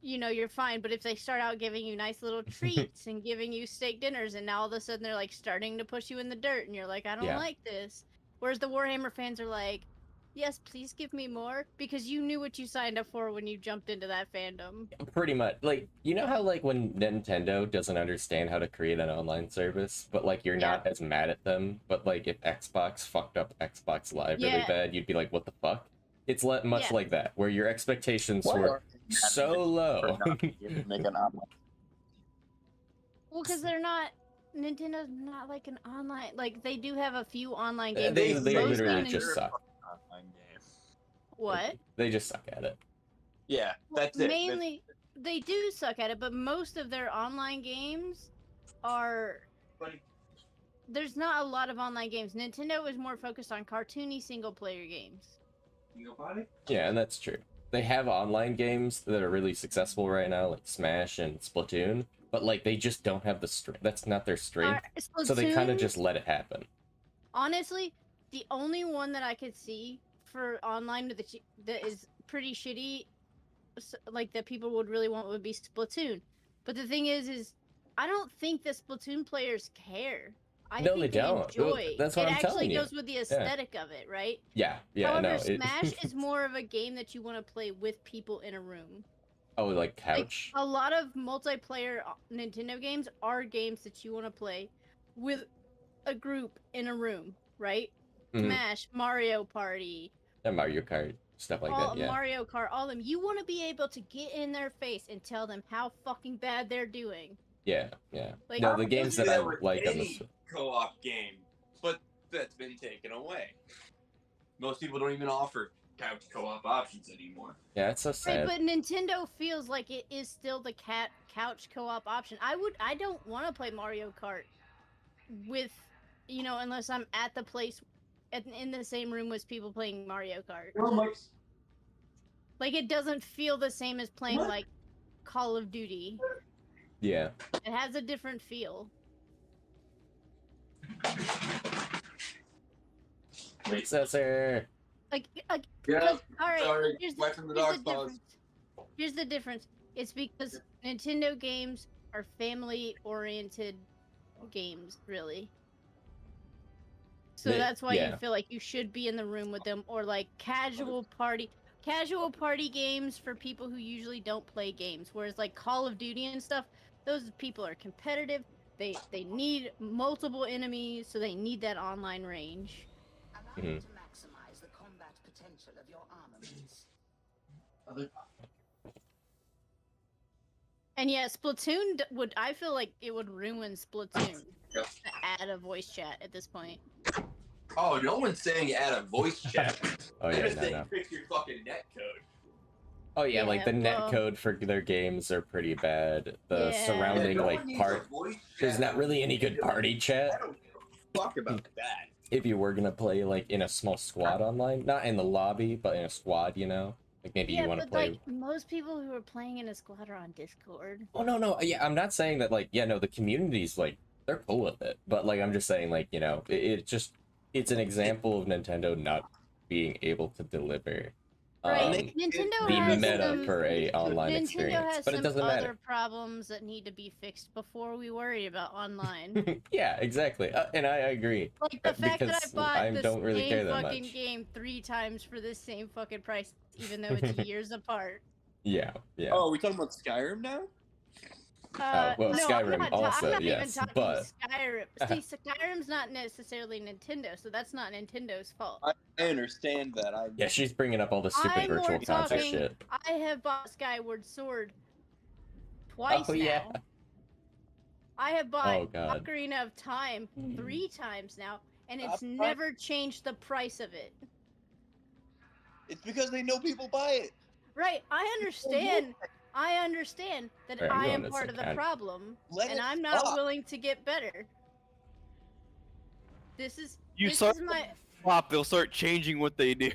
you know you're fine. But if they start out giving you nice little treats and giving you steak dinners, and now all of a sudden they're like starting to push you in the dirt, and you're like, I don't
Yeah.
like this. Whereas the Warhammer fans are like, yes, please give me more, because you knew what you signed up for when you jumped into that fandom.
Pretty much. Like, you know how like when Nintendo doesn't understand how to create an online service, but like you're not as mad at them, but like if Xbox fucked up Xbox Live really
Yeah.
bad, you'd be like, what the fuck? It's much
Yeah.
like that, where your expectations
Why
were
are you mad
so
at them
low.
for not being able to make an online?
Well, because they're not. Nintendo's not like an online. Like they do have a few online games.
They
but
literally
most
just
Nintendo-
suck.
Online game.
What?
They just suck at it.
Yeah,
Well,
that's it.
mainly, they do suck at it, but most of their online games are. There's not a lot of online games. Nintendo is more focused on cartoony single-player games.
Yeah, and that's true. They have online games that are really successful right now, like Smash and Splatoon, but like they just don't have the strength. That's not their strength. So they kind of
Splatoon,
just let it happen.
honestly, the only one that I could see for online that is pretty shitty, like that people would really want, would be Splatoon. But the thing is I don't think the Splatoon players care. I
No,
think
they don't.
enjoy.
That's what
it
I'm telling
actually
you.
goes with the aesthetic of it, right?
Yeah, yeah,
However,
no.
Smash is more of a game that you want to play with people in a room.
Oh, like
Like,
couch?
a lot of multiplayer Nintendo games are games that you want to play with a group in a room, right?
Mhm.
Smash, Mario Party,
Yeah, Mario Kart, stuff like
all
that, yeah.
Mario Kart, all of them. You want to be able to get in their face and tell them how fucking bad they're doing.
Yeah, yeah.
Like,
No, the games that I like on the...
any co-op game, but that's been taken away. Most people don't even offer couch co-op options anymore.
Yeah, it's so
right,
sad.
but Nintendo feels like it is still the couch co-op option. I don't want to play Mario Kart with, you know, unless I'm at the place in the same room with people playing Mario Kart. Like, it doesn't feel the same as playing like Call of Duty.
Yeah.
It has a different feel.
Wait,
Censor!
Like
yeah.
because, all right,
Sorry,
here's
went from the
here's
dark
the
pause.
difference. Here's the difference. It's because Nintendo games are family-oriented games, really. So that's why you feel like you should be in the room with them, or like casual party games for people who usually don't play games. Whereas like Call of Duty and stuff, those people are competitive. They need multiple enemies, so they need that online range.
Allow you to maximize the combat potential of your armaments.
And yeah, Splatoon I feel like it would ruin Splatoon to add a voice chat at this point.
Oh, no one's saying add a voice chat.
Oh,
They're
yeah,
just
no,
saying
no.
fix your fucking net code.
Oh, yeah, like the net
well-
code for their games are pretty bad. The
Yeah.
surrounding,
no one
like,
needs
part...
a voice
There's
chat.
not really any good party
I
chat.
don't give a fuck about that.
If you were gonna play, like, in a small squad online. Not in the lobby, but in a squad, you know? Like, maybe
Yeah,
you want to
but
play...
like most people who are playing in a squad are on Discord.
Oh, no, yeah, I'm not saying that, like, yeah, no, the community's, like, they're cool with it. But, like, I'm just saying, like, you know, it's an example of Nintendo not being able to deliver
Right, Nintendo
the
has
meta
some,
for a online
Nintendo
experience.
has
But it
some
doesn't
other
matter.
problems that need to be fixed before we worry about online.
Yeah, exactly. And I agree.
Like the fact that I
Because
bought
I
the
don't really care
same
that
fucking
much.
game 3 times for the same fucking price, even though it's years apart.
Yeah.
Oh, are we talking about Skyrim now?
well,
no,
Skyrim
I'm not,
also,
I'm not even
yes,
talking
but-
Skyrim. See, Skyrim's not necessarily Nintendo, so that's not Nintendo's fault.
I understand that.
Yeah, she's bringing up all the stupid
I'm
virtual
more
console
talking-
shit.
I have bought Skyward Sword twice
Oh,
now.
yeah.
I have bought
Oh, God.
Ocarina of Time 3 times now, and it's
That's fine.
never changed the price of it.
It's because they know people buy it.
Right, I understand. I understand that
Right,
I
you
am
own
part
this
of the
account.
problem,
Let
and
it
I'm not
stop.
willing to get better. This is
You
this
start
is my.
flop, they'll start changing what they do.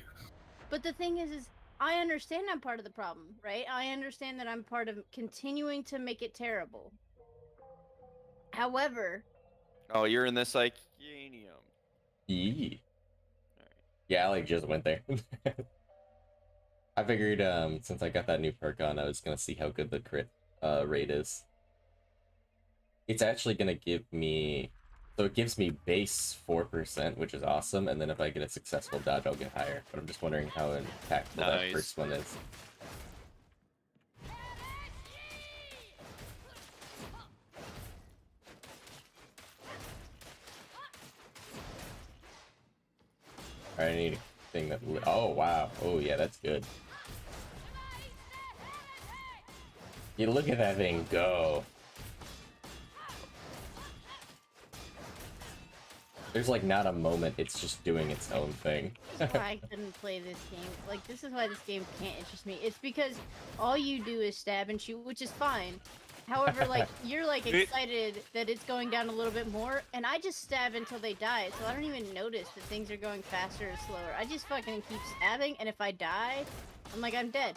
But the thing is I understand I'm part of the problem, right? I understand that I'm part of continuing to make it terrible. However,
Oh, you're in this like Yanium.
Yee. Yeah, I like just went there. I figured since I got that new perk on, I was gonna see how good the crit rate is. It's actually gonna give me, so it gives me base 4%, which is awesome, and then if I get a successful dodge, I'll get higher. But I'm just wondering how impactful that
Nice.
first one is. Alright, I need a thing that. Oh wow! Oh yeah, that's good. You look at that thing go. There's like not a moment, it's just doing its own thing.
this is why I couldn't play this game. Like, this is why this game can't interest me. It's because all you do is stab and shoot, which is fine. However, like, you're like excited that it's going down a little bit more, and I just stab until they die, so I don't even notice that things are going faster or slower. I just fucking keep stabbing, and if I die, I'm like, I'm dead.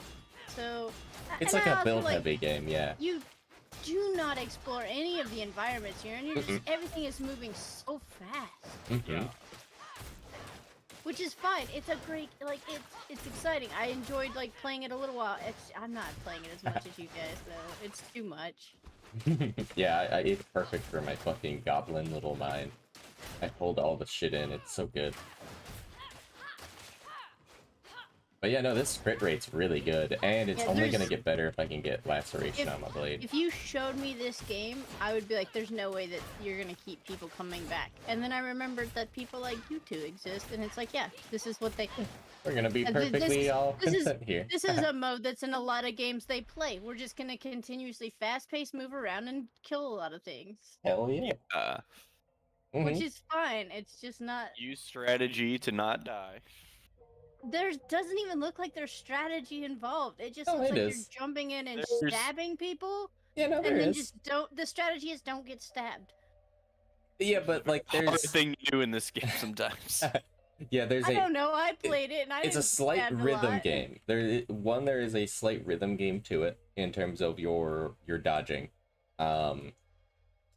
So,
It's
and
like
I
a
also,
build
like,
heavy game, yeah.
You do not explore any of the environments here, and you're just, everything is moving so fast.
Mhm.
Which is fine. It's a great, like, it's exciting. I enjoyed, like, playing it a little while. I'm not playing it as much as you guys, though. It's too much.
Yeah, it's perfect for my fucking goblin little mind. I hold all the shit in. It's so good. But yeah, no, this crit rate's really good, and it's
Yeah,
only gonna
there's-
get better if I can get laceration on my blade.
If you showed me this game, I would be like, there's no way that you're gonna keep people coming back. And then I remembered that people like you two exist, and it's like, yeah, this is what they...
We're gonna be
This
perfectly
is-
all
this is-
content here.
This is a mode that's in a lot of games they play. We're just gonna continuously fast-paced move around and kill a lot of things.
Hell yeah.
Which
Mhm.
is fine, it's just not...
Use strategy to not die.
There doesn't even look like there's strategy involved. It just
Oh,
looks
it
like
is.
you're jumping in and
There's-
stabbing people,
Yeah, no, there
and then
is.
just don't... The strategy is don't get stabbed.
Yeah, but like
Hard
there's
thing to do in this game sometimes.
yeah, there's
I
a
don't know, I played it and I
it's a
didn't
slight
stand a
rhythm
lot.
game. There is a slight rhythm game to it in terms of your dodging.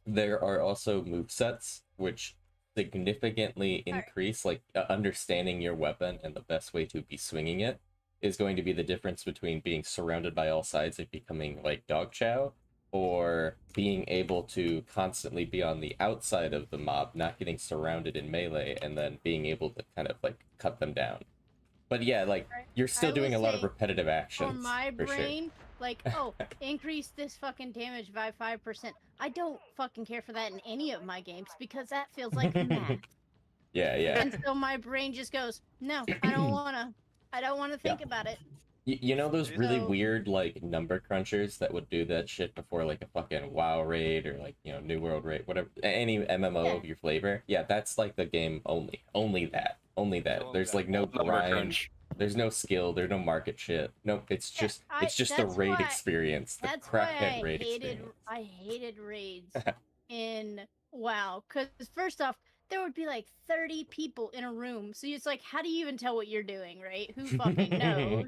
There are also movesets which significantly increase like understanding your weapon, and the best way to be swinging it is going to be the difference between being surrounded by all sides and becoming like dog chow, or being able to constantly be on the outside of the mob, not getting surrounded in melee, and then being able to kind of like cut them down. But yeah, like you're still
I
doing
would
a lot of
say
repetitive
For
actions.
my
for sure.
brain, like, oh, increase this fucking damage by 5%. I don't fucking care for that in any of my games because that feels like math.
Yeah, yeah.
And so my brain just goes, no, I don't wanna. I don't wanna think about it.
You know those really
So-
weird like number crunchers that would do that shit before like a fucking WoW raid or like, you know, New World raid, whatever, any MMO
Yeah.
of your flavor. Yeah, that's like the game only that. There's like no
Number
grind,
crunch.
there's no skill, there's no market shit. Nope, it's
Yeah,
just it's just the
that's
raid
why-
experience, the
That's why
crackhead raid experience.
I hated raids in WoW. Cause first off, there would be like 30 people in a room, so it's like, how do you even tell what you're doing, right? Who fucking knows?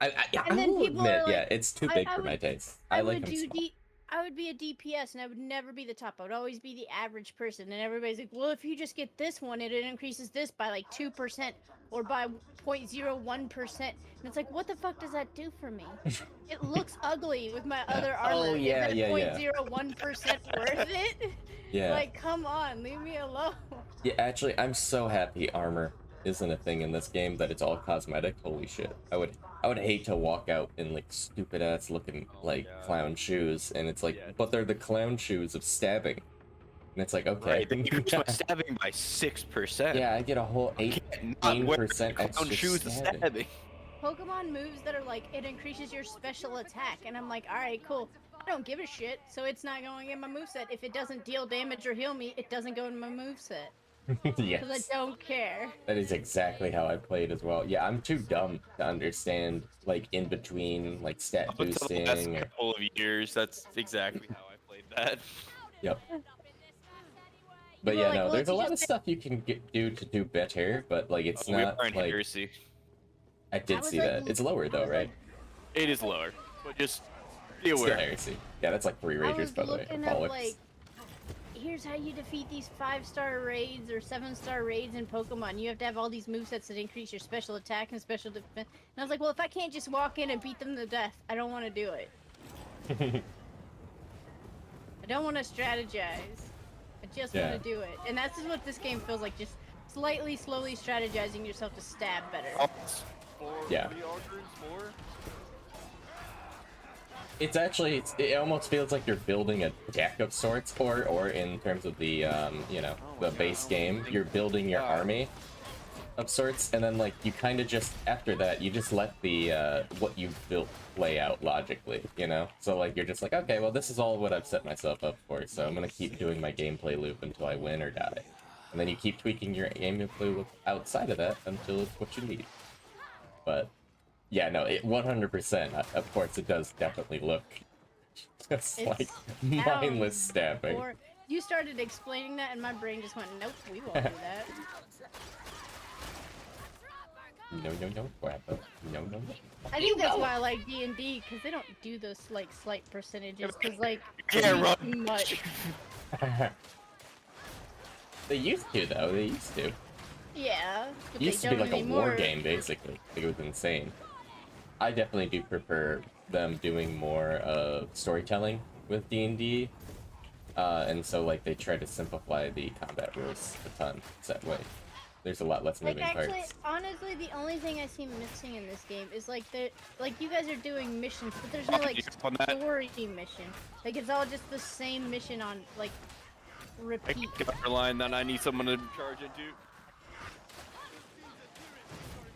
I
And then
will
people
admit,
are
yeah,
like,
it's too
I-
big
I
for my
would-
taste.
I
I like
would
them
do
small.
I would be a DPS and I would never be the top. I would always be the average person. And everybody's like, well, if you just get this one, it increases this by like 2% or by 0.01%. And it's like, what the fuck does that do for me? It looks ugly with my other armor.
Oh, yeah,
Is that
yeah.
0.01% worth it?
Yeah.
Like, come on, leave me alone.
Yeah, actually, I'm so happy armor isn't a thing in this game, that it's all cosmetic. Holy shit. I would hate to walk out in like stupid ass looking like
God.
clown shoes, and it's like,
Yeah.
but they're the clown shoes of stabbing. And it's like, okay.
Right, they increase my stabbing by 6%.
Yeah, I get a whole
I can't not wear
8%
clown
extra
shoes of
stabbing.
stabbing.
Pokemon moves that are like, it increases your special attack. And I'm like, alright, cool. I don't give a shit, so it's not going in my moveset. If it doesn't deal damage or heal me, it doesn't go in my moveset. Because I
Yes.
don't care.
That is exactly how I played as well. Yeah, I'm too dumb to understand like in between like stat
Up until the last
boosting or
couple of years, that's exactly how I played that.
yep. But
People
yeah,
are like,
no,
well,
there's
if
a
you
lot of
just-
stuff you can do to do better, but like it's
We
not
are in
like
heresy.
I did
was
see
like-
that. It's lower though, right?
It is lower, but just be
Still
aware.
heresy. Yeah, that's like 3
I
ragers
was
by the way.
looking at like, here's how you defeat these 5-star raids or 7-star raids in Pokemon. You have to have all these movesets that increase your special attack and special defense. And I was like, well, if I can't just walk in and beat them to death, I don't want to do it. I don't want to strategize. I just
Yeah.
want to do it. And that's just what this game feels like, just slightly, slowly strategizing yourself to stab better.
Oh, it's four,
Yeah.
what are the arguments for?
It's actually it almost feels like you're building a deck of sorts, or in terms of the you know, the base game, you're building your army of sorts, and then like you kind of just after that you just let the what you've built play out logically, you know. So like you're just like, okay, well this is all what I've set myself up for, so I'm gonna keep doing my gameplay loop until I win or die, and then you keep tweaking your gameplay loop outside of that until it's what you need. But yeah, no, it 100%. Of course, it does definitely look just
It's
like mindless stabbing.
Or you started explaining that, and my brain just went, "Nope, we won't do that."
No, crap. No.
I think that's why I like D&D, because they don't do those like slight percentages. Because like,
Yeah,
it's
run.
too much.
They used to, though. They used to.
Yeah, but
It used
they
to be
don't
like a war
anymore.
game, basically. Like, it was insane. I definitely do prefer them doing more of storytelling with D&D. And so like they try to simplify the combat rules a ton that way. There's a lot less
Like
moving
actually,
parts.
honestly, the only thing I see missing in this game is like you guys are doing missions, but there's no like
On that.
story mission. Like it's all just the same mission on like
I
repeat.
counter line that I need someone to charge into.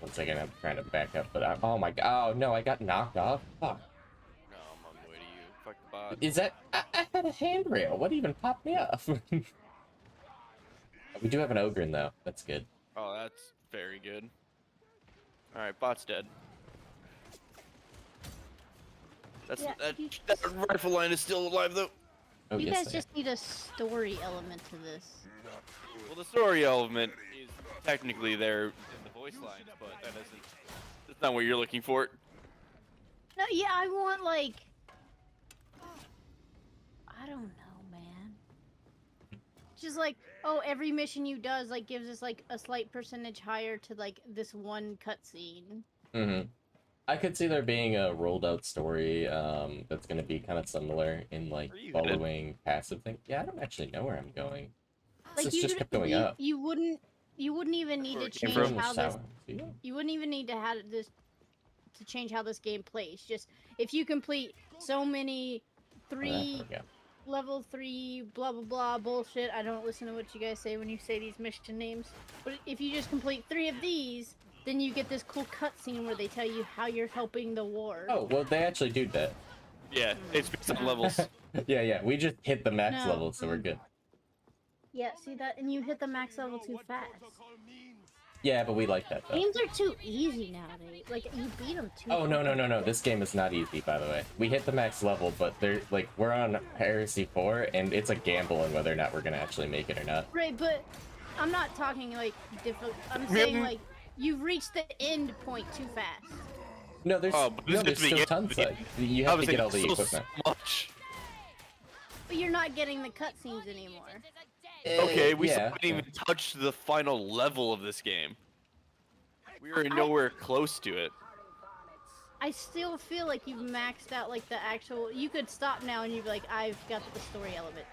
One second, I'm trying to back up, but oh my god, oh no, I got knocked off. Fuck.
No, I'm on the way to you. Fuck the bot.
Is that? I had a handrail. What even popped me off? We do have an ogre though. That's good.
Oh, that's very good. Alright, bot's dead. That's
Yeah,
that rifle line is still alive though.
Oh,
You
yes,
guys
they
just need a story element to this.
Well, the story element is technically there in the voice lines, but that's not what you're looking for.
No, yeah, I want like I don't know, man. Just like, oh, every mission you does like gives us like a slight percentage higher to like this one cutscene.
Mm-hmm. I could see there being a rolled out story that's going to be kind of similar in like
Where are you
following passive thing. Yeah, I don't actually know where I'm going.
Like
This just kept going up.
You wouldn't even need to
Came
change
From the
how this.
shower. See?
You wouldn't even need to have this to change how this game plays. Just if you complete so many
Oh, yeah, there we go.
level 3 blah blah blah bullshit. I don't listen to what you guys say when you say these mission names. But if you just complete 3 of these, then you get this cool cutscene where they tell you how you're helping the war.
Oh, well, they actually do that.
Yeah, it's based on levels.
Yeah, we just hit the max
No,
level, so we're good.
Yeah, see that, and you hit the max level too fast.
Yeah, but we like that, though.
Games are too easy nowadays. Like you beat them too.
Oh, no. This game is not easy, by the way. We hit the max level, but they're like, we're on Heresy 4, and it's a gamble on whether or not we're going to actually make it or not.
Right, but I'm not talking like difficult. I'm saying like you've reached the end point too fast.
No, there's,
Oh, but this
no,
is
there's
the
still
game.
tons of you have to get all the
so
equipment.
much.
But you're not getting the cutscenes anymore.
Okay, we still
yeah,
haven't even touched the final level of this game. We are nowhere close to it.
I still feel like you've maxed out like the actual. You could stop now and you'd be like, I've got the story element.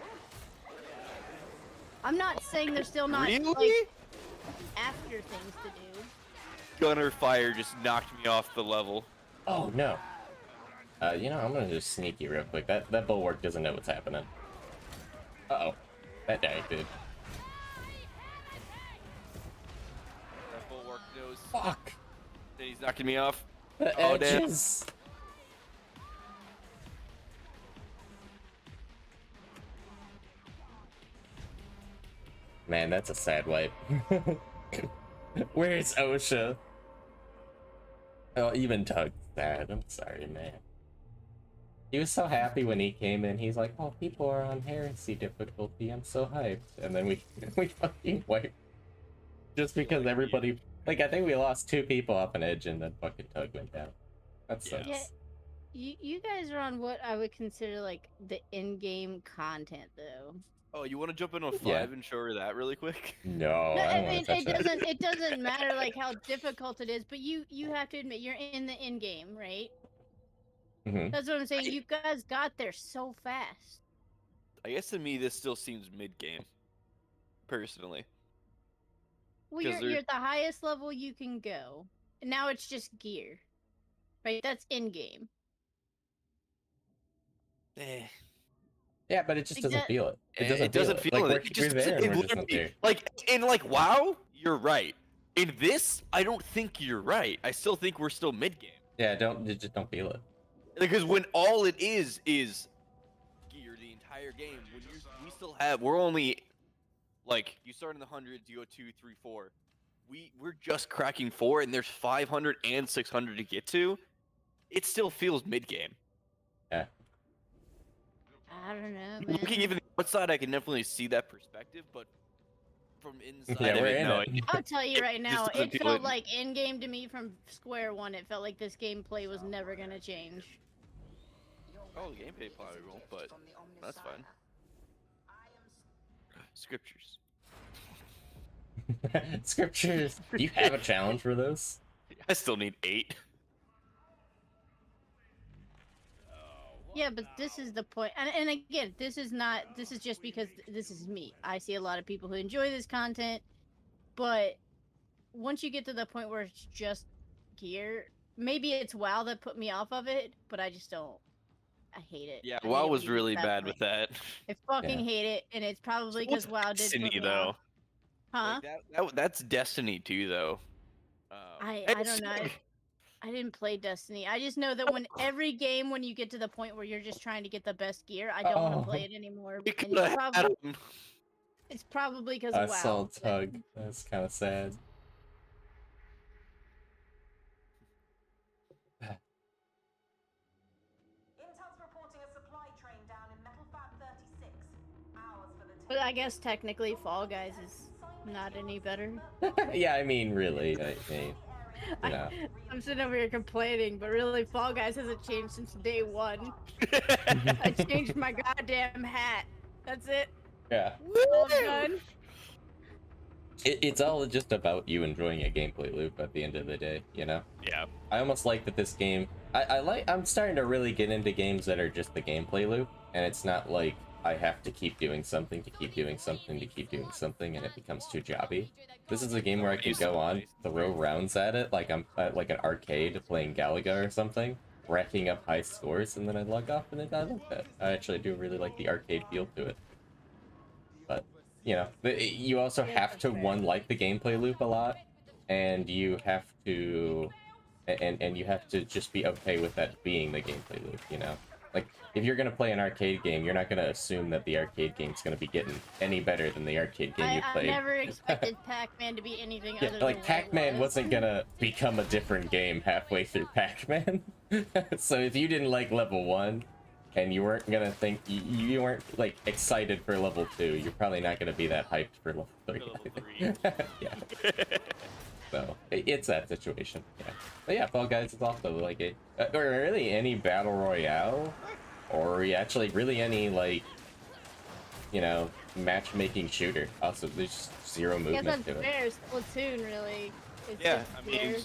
I'm not saying there's still not
Really?
like after things to do.
Gunner fire just knocked me off the level.
Oh, no. You know, I'm going to just sneak you real quick. That bulwark doesn't know what's happening. Uh-oh. That guy did.
That bulwark knows.
Fuck!
Then he's knocking me off.
The
Oh, damn.
edges! Man, that's a sad wipe. Where's OSHA? Oh, even Doug's sad. I'm sorry, man. He was so happy when he came in. He's like, "Oh, people are on heresy difficulty. I'm so hyped." And then we fucking wiped. Just because everybody, like, I think we lost 2 people off an edge, and then fucking Tug went down. That sucks.
Yeah. You guys are on what I would consider like the in-game content though.
Oh, you want to jump into a 5
Yeah.
and show her that really quick?
No,
No,
I don't want to touch that.
it doesn't matter like how difficult it is, but you have to admit you're in the in game, right?
Mhm.
That's what I'm saying. You guys got there so fast.
I guess to me this still seems mid-game. Personally.
Well,
'Cause
you're at the highest level you can go. And now it's just gear. Right? That's in game.
Eh.
Yeah, but it just doesn't
Exact-
feel it.
It doesn't feel
like,
it.
We're,
It just
we're there and
it
we're just not
literally-
there.
like in like WoW, you're right. In this, I don't think you're right. I still think we're still mid-game.
Yeah, you just don't feel it.
Because when all it is gear the entire game, when we're only like you start in the hundreds, you go 2, 3, 4. We're just cracking 4, and there's 500 and 600 to get to. It still feels mid game.
Yeah.
I don't know, man.
Looking even the outside, I can definitely see that perspective, but from inside,
Yeah,
of
we're
it,
in
no,
it.
I'll tell you right
just
now,
doesn't
it
feel
felt
it.
like in game to me from square one. It felt like this gameplay was never gonna change.
Oh, the gameplay probably won't, but that's fine. Scriptures.
Scriptures. Do you have a challenge for those?
I still need 8.
Yeah, but this is the point. And again, this is just because this is me. I see a lot of people who enjoy this content, but once you get to the point where it's just gear, maybe it's WoW that put me off of it, but I just don't. I hate it.
Yeah,
I
WoW
hate it when
was
you get to
really
that
bad
point.
with that.
I fucking
Yeah.
hate it, and it's probably
So what's
because WoW did put
Destiny
me
though?
off. Huh?
Like that's Destiny too, though.
I don't know. I didn't play Destiny. I just know that when every game, when you get to the point where you're just trying to get the best gear, I don't want to play it anymore.
We
And
could have had him.
it's probably because
I
of WoW.
saw Tug. That's kind of sad.
Intel's reporting a supply train down in Metal Fab 36. Hours for the
But I guess technically Fall Guys is not any better.
Yeah, I mean, really, I mean, you know.
I'm sitting over here complaining, but really Fall Guys hasn't changed since day one. I changed my goddamn hat. That's it.
Yeah.
All done.
It's all just about you enjoying a gameplay loop at the end of the day, you know?
Yeah.
I almost like that this game, I'm starting to really get into games that are just the gameplay loop, and it's not like I have to keep doing something to keep doing something to keep doing something, and it becomes too jobby. This is a game where I can go on, throw rounds at it, like I'm at like an arcade playing Galaga or something, racking up high scores, and then I log off, and I like that. I actually do really like the arcade feel to it. But, you know, you also have to, one, like the gameplay loop a lot, and you have to, and you have to just be okay with that being the gameplay loop, you know? Like, if you're gonna play an arcade game, you're not gonna assume that the arcade game's gonna be getting any better than the arcade game you
I
played.
never expected Pac-Man to be anything
Yeah,
other
like
than
Pac-Man wasn't gonna become a different game halfway through Pac-Man. So if you didn't like level 1, and you weren't gonna think, you weren't like excited for level 2, you're probably not gonna be that hyped for level 3. Yeah. So it's that situation. Yeah. But yeah, Fall Guys is also like a, or really any battle royale, or actually really any like, you know, matchmaking shooter. Also, there's zero
Yeah,
movement
that's
to it.
fair. Splatoon really. It's
Yeah,
just
I mean,
fair.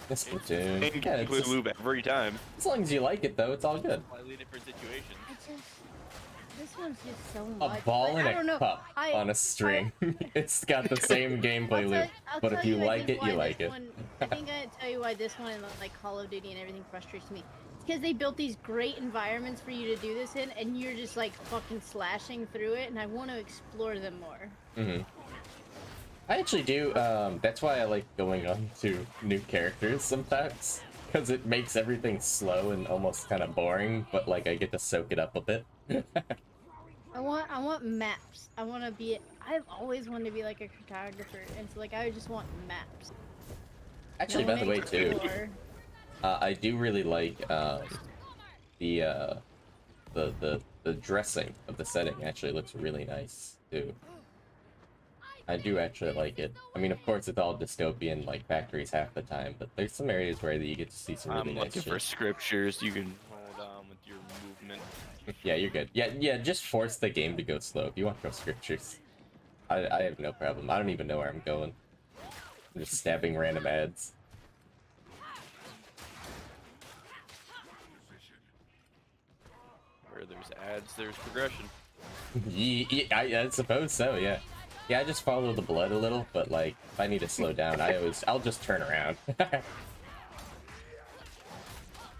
It's Splatoon.
Same
Yeah, it's
gameplay
just,
loop every time.
as long as you like it, though, it's all good.
Slightly different situations.
This one's just so
A
much.
ball
like,
and
I don't
a
know.
cup on a string. It's got the same gameplay loop, but if you like it, you like it.
I think I tell you why this one and like Call of Duty and everything frustrates me. It's because they built these great environments for you to do this in, and you're just like fucking slashing through it, and I want to explore them more.
I actually do. That's why I like going on to new characters sometimes, because it makes everything slow and almost kind of boring, but like I get to soak it up a bit.
I want maps. I've always wanted to be like a cartographer, and so like I just want maps.
Actually, by the way, too,
Explore.
I do really like the dressing of the setting. Actually looks really nice too. I do actually like it. I mean, of course, it's all dystopian, like factories half the time, but there's some areas where you get to see some really
I'm
nice
looking
shit.
for scriptures. You can hold on with your movement.
Yeah, you're good. Yeah, just force the game to go slow. If you want to go scriptures, I have no problem. I don't even know where I'm going. I'm just stabbing random ads.
Where there's ads, there's progression.
Yeah, I suppose so, yeah. Yeah, I just follow the blood a little, but like, if I need to slow down, I'll just turn around.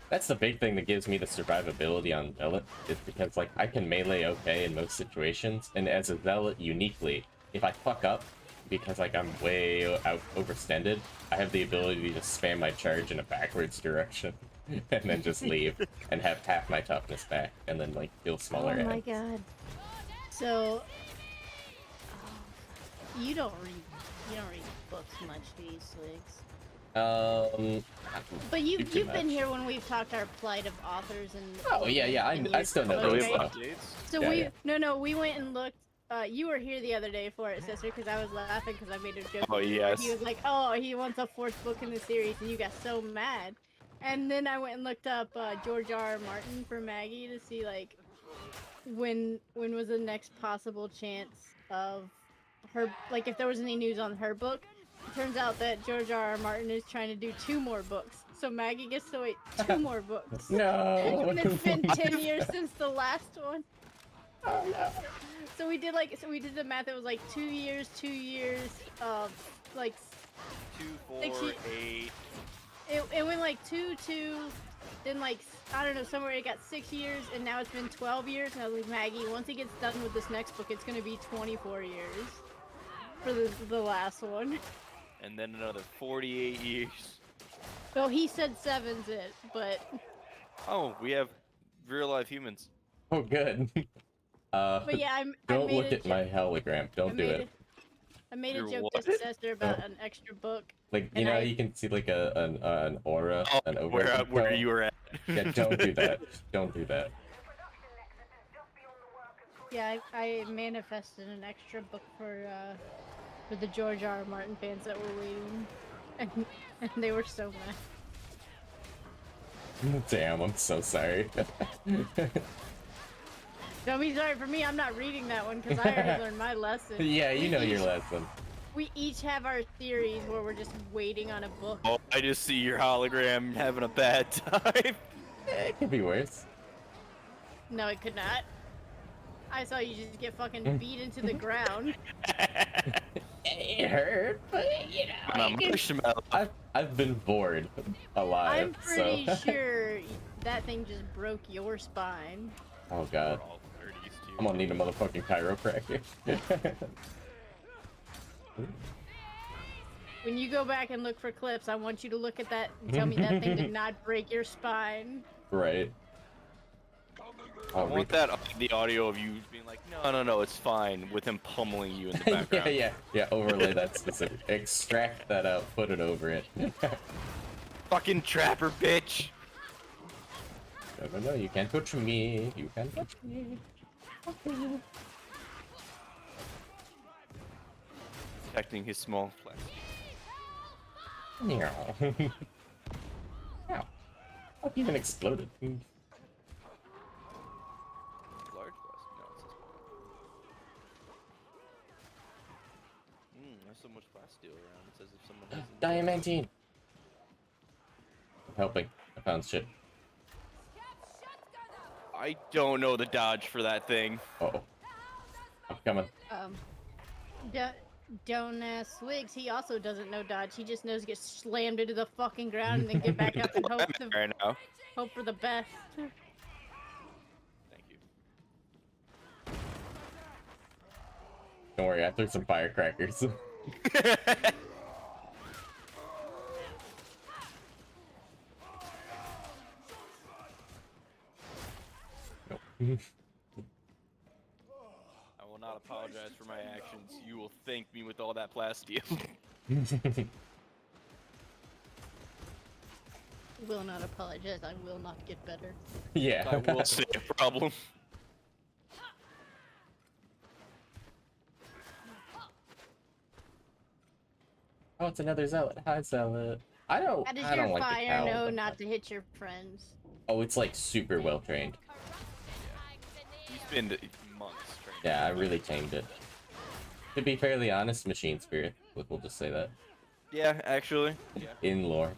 That's the big thing that gives me the survivability on Zealot, is because like, I can melee okay in most situations, and as a Zealot uniquely, if I fuck up, because like I'm way out overextended, I have the ability to spam my charge in a backwards direction, and then just leave, and have half my toughness back, and then like kill smaller
Oh my
ads.
god. So you don't read books much, do you, Swigs? But
too
you've been
much.
here when we've talked our plight of authors and.
Oh yeah,
and
I
your
still know
Oh, we
those
have
stuff.
updates?
So
Yeah, yeah.
we went and looked. You were here the other day for it, sister, because I was laughing because I made a joke.
Oh, yes.
He was like, "Oh, he wants a fourth book in the series," and you got so mad. And then I went and looked up George R.R. Martin for Maggie to see like when was the next possible chance of her, like if there was any news on her book. turns out that George R.R. Martin is trying to do 2 more books. So Maggie gets to wait 2 more books.
No.
And it's been 10 years since the last one.
Oh no.
So we did the math. It was like 2 years, 2 years, like
2, 4,
6 years.
8.
It went like 2, 2, then like, I don't know, somewhere it got 6 years, and now it's been 12 years, and I was like, Maggie, once he gets done with this next book, it's gonna be 24 years for the last one.
And then another 48 years.
Well, he said 7's it, but...
Oh, we have real life humans.
Oh, good.
But yeah, I
Don't
made
look at my hologram. Don't do it.
I made
Your
a joke
what?
to Cesar about an extra book.
Like, you
And
know,
I-
you can see like an aura, an
Oh,
overlay.
where you were at.
Yeah, don't do that. Don't do that.
Yeah, I manifested an extra book for the George R.R. Martin fans that were waiting, and they were so mad.
Damn, I'm so sorry.
Don't be sorry for me. I'm not reading that one because I already learned my lesson.
Yeah, you know your lesson.
We each have our theories where we're just waiting on a book.
Oh, I just see your hologram having a bad time.
It could be worse.
No, it could not. I saw you just get fucking beat into the ground.
It hurt, but you know.
I'm a marshmallow.
I've been bored alive.
I'm pretty
so.
sure that thing just broke your spine.
Oh god.
We're all 30s too.
I'm gonna need a motherfucking chiropractor.
When you go back and look for clips, I want you to look at that and tell me that thing did not break your spine.
Right.
I want that the audio of you being like, no, it's fine, with him pummeling you in the background.
yeah. Overlay that specific. Extract that out. Put it over it.
Fucking trapper, bitch.
No. You can't touch me. You can't touch me.
Protecting his small flesh.
Meow. Meow. Oh, he even exploded.
Large flesh. No, it says there's so much plasteel around. It says if someone has
Diamantine. I'm helping. I found shit.
I don't know the dodge for that thing.
Uh-oh. I'm coming.
Don't ask Swigs. He also doesn't know dodge. He just knows get slammed into the fucking ground and then get back up and
Right now.
hope for the best.
Thank you.
Don't worry, I threw some firecrackers. Nope.
I will not apologize for my actions. You will thank me with all that plasteel.
Will not apologize. I will not get better.
Yeah.
I will say a problem.
Oh, it's another zealot. Hi, zealot. I don't.
How does
I
your
don't like the
fire
cowl,
know
but-
not to hit your friends?
Oh, it's like super well trained.
You spend months training.
Yeah, I really tamed it. To be fairly honest, machine spirit. We'll just say that.
Yeah, actually. Yeah.
In lore,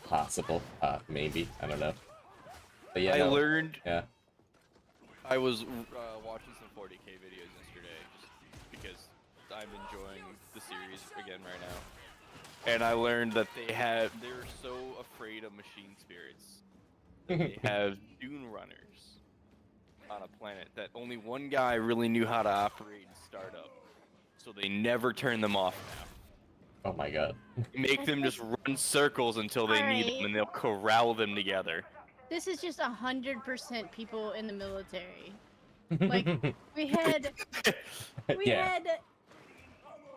possible. Maybe. I don't know. But yeah,
I
no.
learned.
Yeah.
I was watching some 40k videos yesterday just because I'm enjoying the series again right now. And I learned that they're so afraid of machine spirits that they have dune runners on a planet that only one guy really knew how to operate and start up. So they never turn them off now.
Oh my god.
Make them just run circles until they need them
Alright.
and they'll corral them together.
This is just 100% people in the military. Like we had,
Yeah.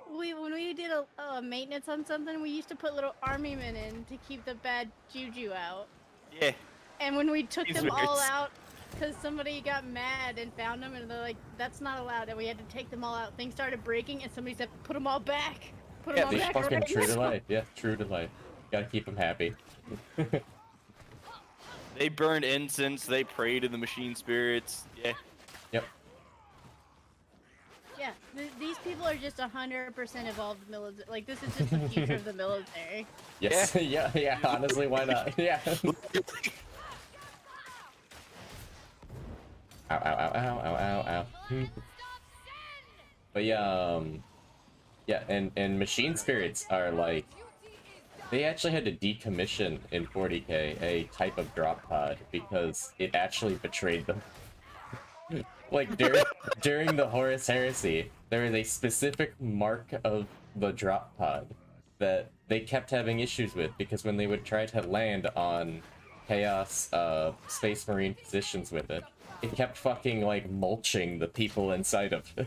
when we did a maintenance on something, we used to put little army men in to keep the bad juju out.
Yeah.
And when we took
These
them all
nerds.
out, because somebody got mad and found them, and they're like, "That's not allowed," and we had to take them all out. Things started breaking, and somebody said, "Put them all back. Put them
Yeah,
all
they
back."
fucking
right
true to
now."
life. Yeah, true to life. Gotta keep them happy.
They burned incense, they prayed to the machine spirits. Yeah.
Yep.
Yeah, Yeah, these people are just 100% evolved military. Like, this is just the future of the military.
Yes, yeah, honestly, why not? Yeah. Ow, ow, ow, ow, ow, ow, ow. But yeah, yeah, and machine spirits are like, they actually had to decommission in 40k a type of drop pod because it actually betrayed them. Like during the Horus Heresy, there is a specific mark of the drop pod that they kept having issues with because when they would try to land on Chaos Space Marine positions with it, it kept fucking like mulching the people inside of it.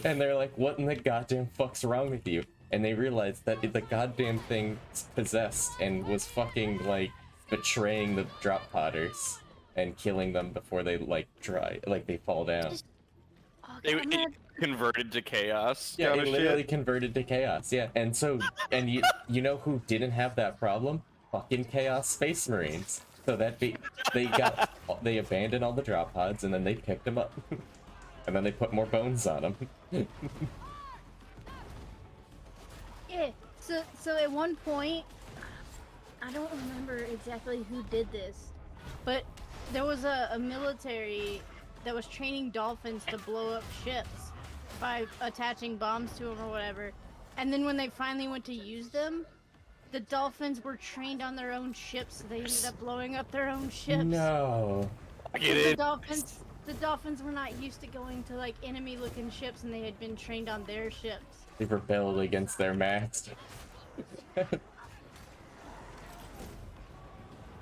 And they're like, what in the goddamn fuck's wrong with you? And they realized that the goddamn thing possessed and was fucking like betraying the drop podders and killing them before they like they fall down.
It converted to chaos.
Yeah,
kinda
it literally
shit.
converted to chaos. Yeah, and so you know who didn't have that problem? Fucking Chaos Space Marines. So they abandoned all the drop pods and then they picked them up, and then they put more bones on them.
Yeah. So at one point, I don't remember exactly who did this, but there was a military that was training dolphins to blow up ships by attaching bombs to them or whatever. And then when they finally went to use them, the dolphins were trained on their own ships. So they ended up blowing up their own ships.
No.
The dolphins were not used to going to like enemy-looking ships, and they had been trained on their ships.
They rebelled against their master.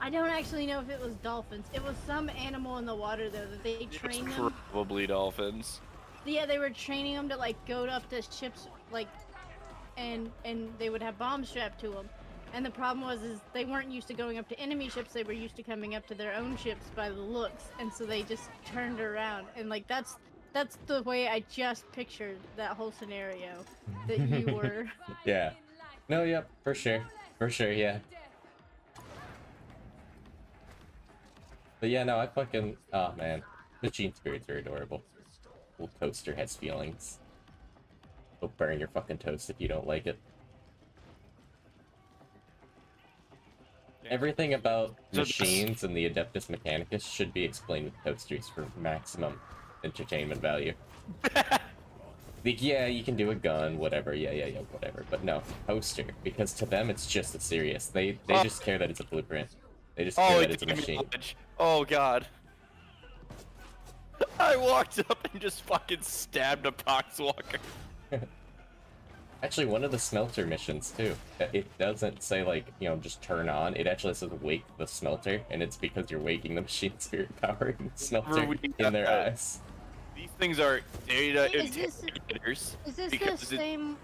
I don't actually know if it was dolphins. It was some animal in the water though that they trained them.
Probably dolphins.
Yeah, they were training them to like go up to ships like, and they would have bombs strapped to them. And the problem was is they weren't used to going up to enemy ships. They were used to coming up to their own ships by the looks, and so they just turned around. And like that's the way I just pictured that whole scenario that you were.
Yeah. No, yep, for sure, yeah. But yeah, no, I fucking, oh man, machine spirits are adorable. Little toaster has feelings. He'll burn your fucking toast if you don't like it. Everything about machines and the Adeptus Mechanicus should be explained with toasters for maximum entertainment value. Like, yeah, you can do a gun, whatever, yeah, whatever. But no, toaster, because to them it's just as serious. They just care that it's a blueprint. They just care that it's a machine.
Oh god. I walked up and just fucking stabbed a poxwalker.
Actually, one of the smelter missions too, it doesn't say like, you know, just turn on. It actually says wake the smelter, and it's because you're waking the machine spirit power in the smelter in their eyes.
These things are data
Is
indicators.
this the same?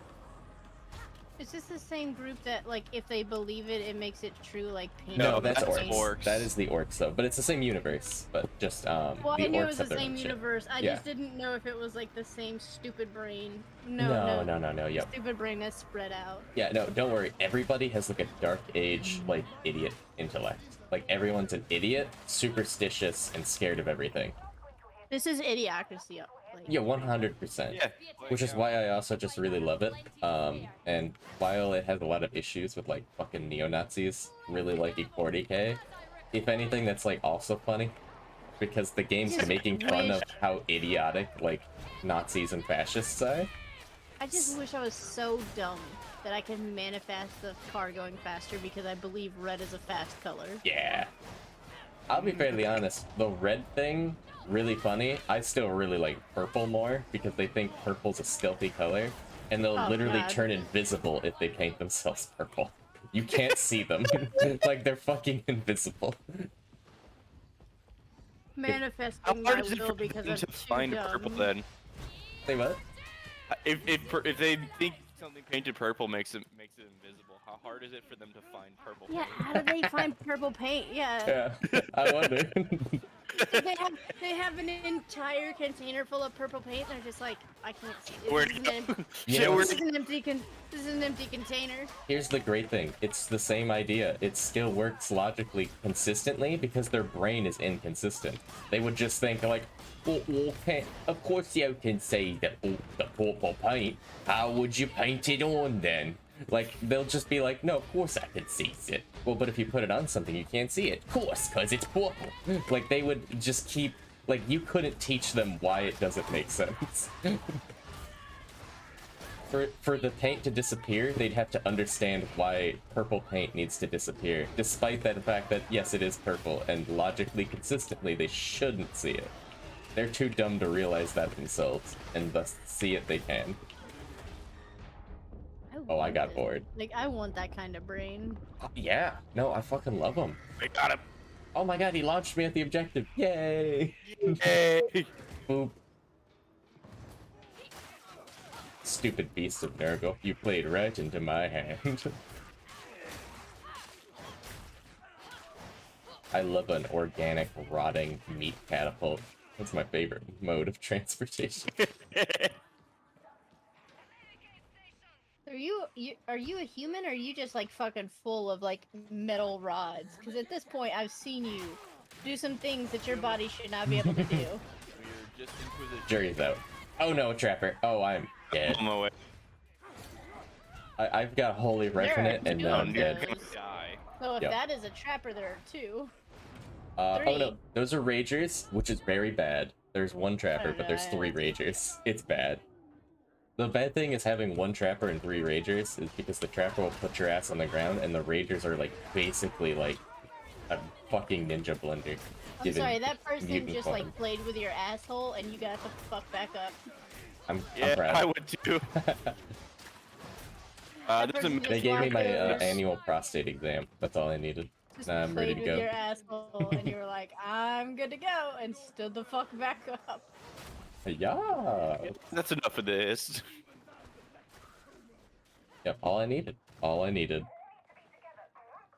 Is this the same group that, like, if they believe it, it makes it true, like paint?
No, that's
orcs.
orcs. That is the orcs, though. But it's the same universe. But just
Well,
the
I knew
orcs
it was the
have their
same
own shit.
universe. I
Yeah.
just didn't know if it was like the same stupid brain.
No. Yep.
Stupid brain that's spread out.
Yeah, no, don't worry. Everybody has like a dark age, like idiot intellect. Like everyone's an idiot, superstitious, and scared of everything.
This is idiocracy. Like,
Yeah, 100%.
Yeah.
Which is why I also just really love it. And while it has a lot of issues with like fucking neo-Nazis really liking 40k, if anything, that's like also funny. Because the game's
Just
making fun of
wish-
how idiotic like Nazis and fascists are.
I just wish I was so dumb that I could manifest the car going faster because I believe red is a fast color.
Yeah. I'll be fairly honest, the red thing, really funny. I still really like purple more because they think purple's a stealthy color, and they'll
Oh,
literally
God.
turn invisible if they paint themselves purple. You can't see them. Like, they're fucking invisible.
Manifesting
How
my
hard is it
will
for
because
them
I'm
to
too
find
dumb.
purple then?
Say what?
If they think something painted purple makes it invisible, how hard is it for them to find purple?
Yeah,
paint?
how do they find purple paint? Yeah.
Yeah, I wonder.
they have an entire container full of purple paint. They're just like, I can't see it.
Where'd
This
it
is an
go?
em-
You
Shit,
know,
where'd
this is an empty this is an empty container.
Here's the great thing. It's the same idea. It still works logically consistently because their brain is inconsistent. They would just think like, well, okay, of course you can see the purple paint. How would you paint it on then? Like, they'll just be like, no, of course I can see it. Well, but if you put it on something, you can't see it. Of course, because it's purple. Like, they would just keep, like, you couldn't teach them why it doesn't make sense. For the paint to disappear, they'd have to understand why purple paint needs to disappear, despite that fact that, yes, it is purple, and logically, consistently, they shouldn't see it. They're too dumb to realize that themselves, and thus see it they can. Oh, I got bored.
Like, I want that kind of brain.
Yeah, no, I fucking love him.
I got him.
Oh my god, he launched me at the objective. Yay!
Hey.
Boop. Stupid beast of Nurgle, you played right into my hand. I love an organic, rotting meat catapult. That's my favorite mode of transportation.
Are you a human, or are you just like fucking full of like metal rods? Because at this point, I've seen you do some things that your body should not be able to do.
We're just Inquisition.
Jury's out. Oh no, a trapper. Oh, I'm dead.
On my way.
I've got Holy Revenant, and then I'm
There are
dead.
two
Gonna die.
So if
Yep.
that is a trapper, there are two.
Oh
Three.
no, those are Ragers, which is very bad. There's one trapper, but there's 3
Alright.
Ragers. It's bad. The bad thing is having 1 trapper and 3 Ragers is because the trapper will put your ass on the ground, and the Ragers are like basically like a fucking ninja blender.
I'm
given
sorry, that person
mutant
just
form.
like played with your asshole, and you got to fuck back up.
I'm
Yeah,
proud.
I would too.
That
There's a
person just
They gave me my
walked over,
annual prostate exam. That's all I needed.
just
Now I'm ready
played
to
with
go.
your asshole, and you were like, "I'm good to go," and stood the fuck back up.
Yeah.
That's enough of this.
Yep. All I needed. All I needed.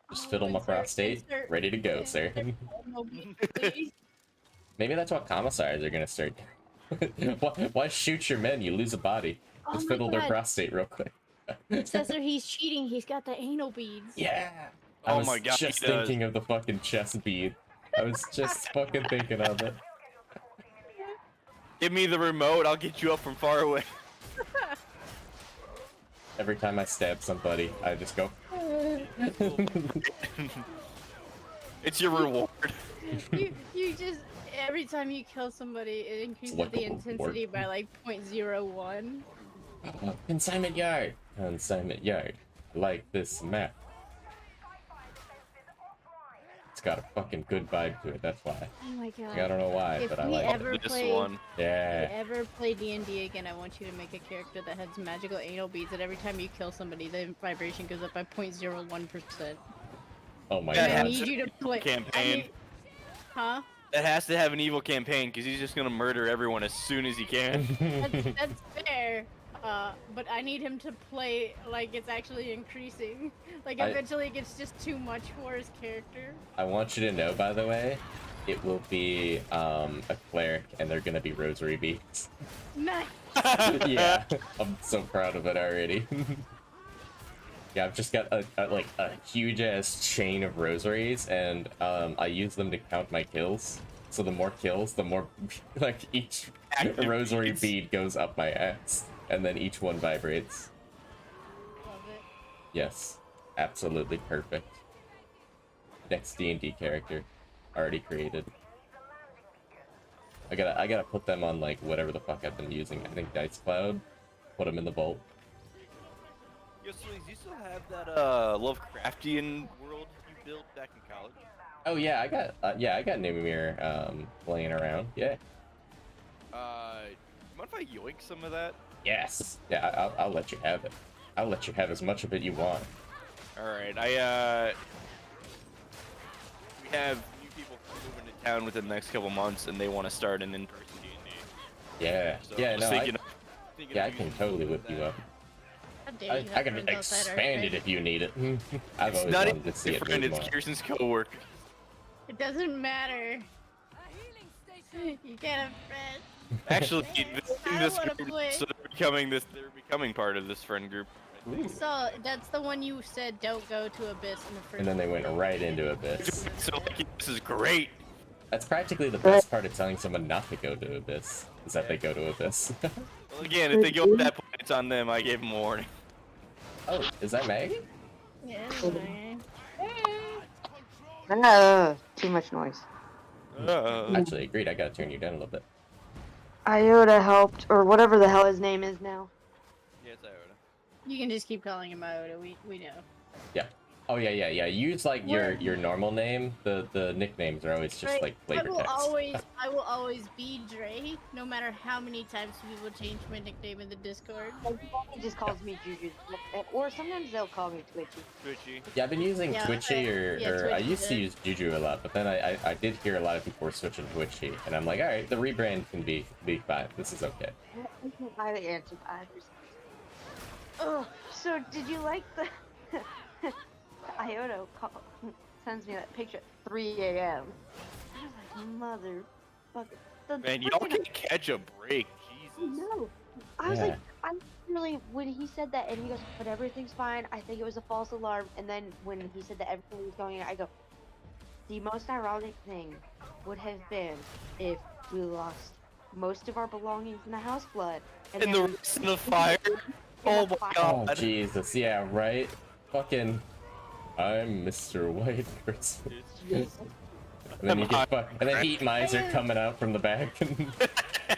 Just fiddle my
Insert-
prostate.
insert-
Ready to go, sir.
Please.
Maybe that's what commissars are gonna start. Why shoot your men? You lose a body.
Oh
Just
my
fiddle their
God.
prostate real quick.
Cesar, he's cheating. He's got the anal beads.
Yeah. I
Oh
was
my God, he
just
does.
thinking of the fucking chest bead. I was just fucking thinking of it.
Give me the remote. I'll get you up from far away.
Every time I stab somebody, I just go.
It's your reward.
You just every time you kill somebody, it increases
like
the
a reward.
intensity by like 0.01.
Consignment yard. Consignment yard. Like this map. It's got a fucking good vibe to it. That's why.
Oh my god.
I don't know why,
If
but I
we
like
ever
it.
This
play,
one.
Yeah.
if we ever play D&D again, I want you to make a character that has magical anal beads, and every time you kill somebody, the vibration goes up by 0.01%.
Oh my
Yeah,
And I
god.
need you to play.
Campaign.
Huh?
That has to have an evil campaign because he's just gonna murder everyone as soon as he can.
That's fair. But I need him to play like it's actually increasing. Like eventually it gets just too much for his character.
I want you to know, by the way, it will be a cleric, and they're gonna be rosary beads.
Nice.
Yeah, I'm so proud of it already. Yeah, I've just got a huge ass chain of rosaries, and I use them to count my kills. So the more kills, the more like each
Active
rosary
beads.
bead goes up my ass, and then each one vibrates.
Love it.
Yes, absolutely perfect. Next D&D character, already created. I gotta put them on like whatever the fuck I've been using. I think Dice Cloud. Put them in the vault.
Yo, Sleaze, you still have that Lovecraftian world you built back in college?
Oh yeah, I got Nimir laying around. Yeah.
Mind if I yoink some of that?
Yes. Yeah, I'll let you have it. I'll let you have as much of it you want.
All right, we have new people moving to town within the next couple months, and they want to start an in-person D&D.
Yeah.
So
Yeah.
I was
No.
thinking
Yeah, I
of
can
using
totally
some of
whip you
that.
up.
How dare
I
you have
can
friends outside our
expand it
friends?
if you need it. I've
It's
always
not
wanted to see
a
it
friend,
move
it's
more.
Kirsten's coworker.
It doesn't matter. You can't have friends.
Actually,
I
in
don't
this
wanna
group,
play.
so they're becoming part of this friend group.
So that's the one you said don't go to Abyss in the first.
And then they went right into Abyss.
So like, this is great.
That's practically the best part of telling someone not to go to Abyss, is that they go to Abyss.
Well, again, if they go at that point, it's on them. I gave them a warning.
Oh, is that Maggie?
Yeah.
Too much noise.
Actually, agreed, I gotta turn you down a little bit.
Iota helped, or whatever the hell his name is now.
Yes, I would.
You can just keep calling him Iota. We know.
Yeah. Oh yeah. Use like your normal name. The nicknames are always just
Right,
like flavor text.
I will always be Dre, no matter how many times people change my nickname in the Discord.
He just calls me Juju, or sometimes they'll call me Twitchy.
Twitchy.
Yeah, I've been using
Yeah,
Twitchy or
Twitchy
I used to
did.
use Juju a lot, but then I did hear a lot of people were switching to Twitchy, and I'm like, all right, the rebrand can be fine. This is okay.
I answered either. Oh, so did you like the Iota sends me that picture at 3 a.m. I was like, motherfucker.
Man, y'all can catch a break. Jesus.
No. I was
Yeah.
like, I'm really, when he said that and he goes, but everything's fine, I think it was a false alarm. And then when he said that everything was going, I go, the most ironic thing would have been if we lost most of our belongings in the house flood.
And
then
the rest of the fire. Oh my
Oh
god.
Jesus, yeah, right. Fucking, I'm Mr. White Christmas. And then you get and then Heat Miser coming out from the back. And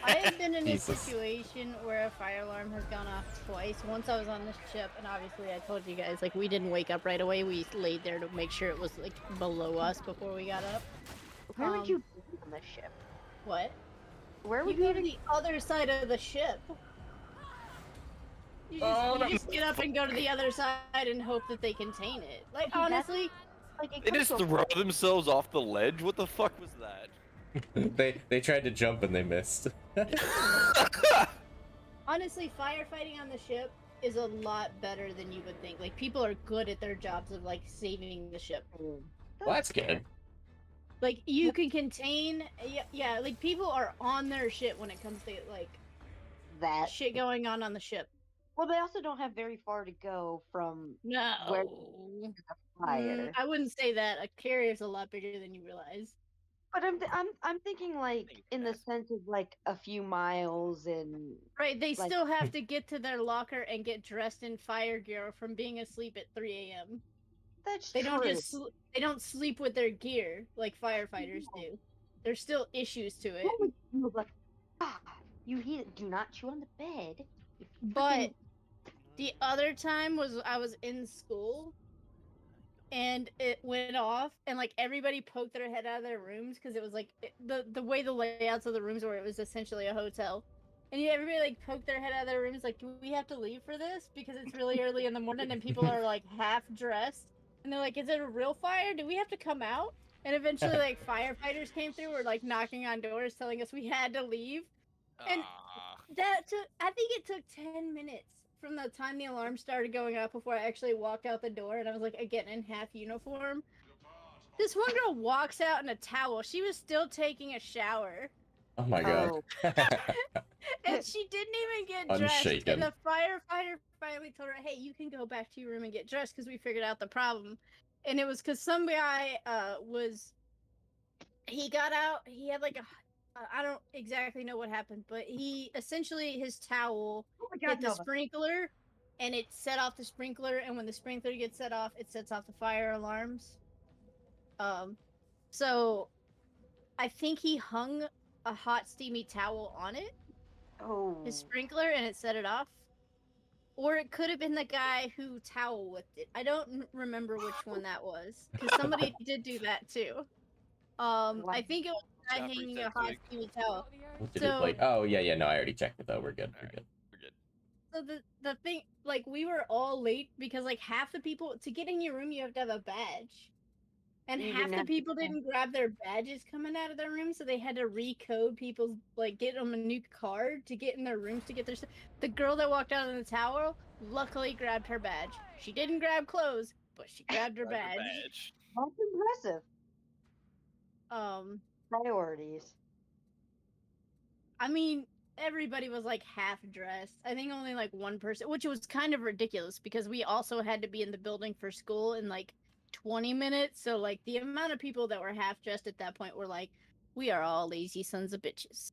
I have been in a
Jesus.
situation where a fire alarm has gone off twice. Once I was on this ship, and obviously I told you guys, like, we didn't wake up right away. We laid there to make sure it was, like, below us before we got up.
Where would you be on this ship?
What?
Where
You
would
go to the other side of the ship. You just get up and go to the other side and hope that they contain it. Like, honestly,
They just throw themselves off the ledge? What the fuck was that?
they tried to jump and they missed.
honestly, firefighting on the ship is a lot better than you would think. Like, people are good at their jobs of, like, saving the ship.
Well, that's good.
Like, you can contain, yeah, like, people are on their shit when it comes to, like,
that
shit going on the ship.
Well, they also don't have very far to go from
No.
where the fire.
I wouldn't say that. A carrier's a lot bigger than you realize.
But I'm thinking like in the sense of like a few miles and
Right, they
like,
still have to get to their locker and get dressed in fire gear from being asleep at 3 a.m.
That's
They
true.
don't just they don't sleep with their gear like firefighters do. There's still issues to it.
What would you like? You do not chew on the bed. You
But
freaking-
the other time was I was in school and it went off and like everybody poked their head out of their rooms because it was like the way the layouts of the rooms were, it was essentially a hotel. And everybody like poked their head out of their rooms like, do we have to leave for this? Because it's really early in the morning and people are like half dressed. And they're like, is it a real fire? Do we have to come out? And eventually like firefighters came through, were like knocking on doors telling us we had to leave. And that took, I think it took 10 minutes from the time the alarm started going off before I actually walked out the door. And I was like, again, in half uniform. This one girl walks out in a towel. She was still taking a shower.
Oh my god.
And she didn't even get dressed.
Unshaken.
And the firefighter finally told her, hey, you can go back to your room and get dressed because we figured out the problem. And it was because some guy he got out, he had like I don't exactly know what happened, but he essentially, his towel hit the sprinkler and it set off the sprinkler. And when the sprinkler gets set off, it sets off the fire alarms. So I think he hung a hot steamy towel on it, his sprinkler, and it set it off. Or it could have been the guy who towel whipped it. I don't remember which one that was, because somebody did do that too. I think it was the guy hanging a hot steamy towel.
Did it like? Oh yeah. No, I already checked it though. We're good. We're good.
So the thing, like, we were all late because like half the people to get in your room you have to have a badge. And half the people didn't grab their badges coming out of their room, so they had to recode people's, like, get them a new card to get in their rooms to get their stuff. The girl that walked out in the towel luckily grabbed her badge. She didn't grab clothes, but she grabbed her badge.
That's impressive.
Um,
Priorities.
I mean, everybody was like half dressed. I think only like one person, which was kind of ridiculous because we also had to be in the building for school in like 20 minutes. So like the amount of people that were half dressed at that point were like, we are all lazy sons of bitches.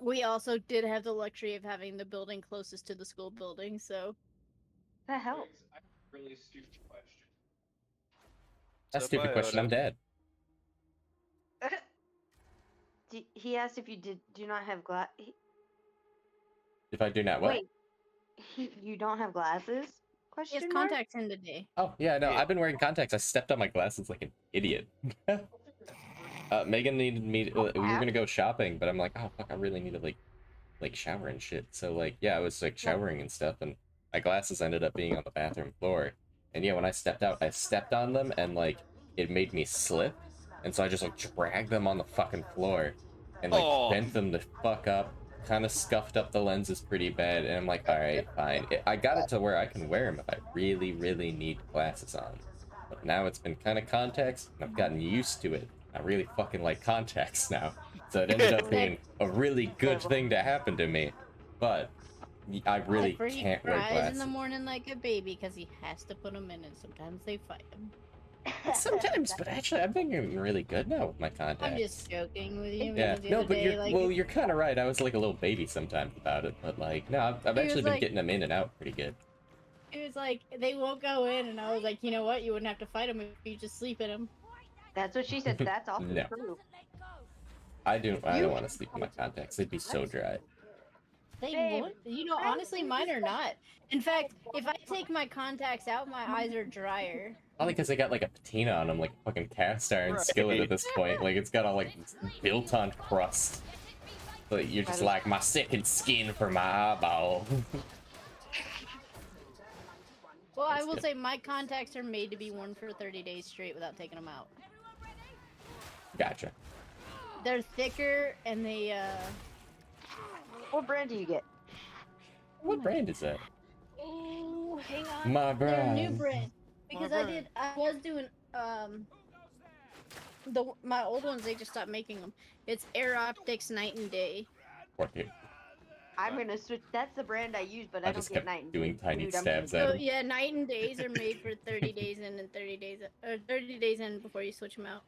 We also did have the luxury of having the building closest to the school building, so
That helps.
Really stupid question.
That's a
So
stupid question. I'm dead.
He asked if you do not have glass.
If I do not what?
Wait, you don't have glasses?
he has
Question mark?
contacts in today.
Oh yeah, no,
Yeah.
I've been wearing contacts. I stepped on my glasses like an idiot. Megan needed me. We were gonna go shopping, but I'm like, oh fuck, I really need to like shower and shit. So like, yeah, I was like showering and stuff, and my glasses ended up being on the bathroom floor. And yeah, when I stepped out, I stepped on them, and like it made me slip, and so I just like dragged them on the fucking floor, and like bent them the fuck up. Kind of scuffed up the lenses pretty bad, and I'm like, all right, fine. I got it to where I can wear them if I really, really need glasses on. But now it's been kind of contacts, and I've gotten used to it. I really fucking like contacts now. So it ended up being a really good thing to happen to me. But I really
Jeffrey
can't wear
cries
glasses.
in the morning like a baby because he has to put them in, and sometimes they fight him.
Sometimes, but actually, I'm thinking really good now with my contacts.
I'm just joking with you.
Yeah,
because the
no,
other
but
day,
you're
like,
well, you're kind of right. I was like a little baby sometimes about it, but like, no, I've
He
actually
was
been
like-
getting them in and out pretty good.
it was like they won't go in, and I was like, you know what? You wouldn't have to fight them if you just sleep in them.
That's what she said. That's also
No.
true.
I don't want to sleep in my contacts. They'd be so dry.
They
Babe,
would. You know, honestly, mine are not. In fact, if I take my contacts out, my eyes are drier.
Probably because they got like a patina on them, like a fucking cast iron skillet at this point. Like it's got all like built on crust. But you're just like my second skin for my eyeball.
Well, I
That's
will
good.
say my contacts are made to be worn for 30 days straight without taking them out.
Gotcha.
They're thicker and they
What brand do you get?
What brand is that?
oh, hang on.
My
They're a new
brand.
brand because I was doing my old ones, they just stopped making them. It's Air Optics Night and Day.
Or here.
I'm gonna switch. That's the brand I use, but
I
I don't
just
get
kept
night and
doing
day.
tiny
Dude, I'm
stabs
gonna-
at
So
him.
yeah, Night and Days are made for 30 days in and 30 days or 30 days in before you switch them out.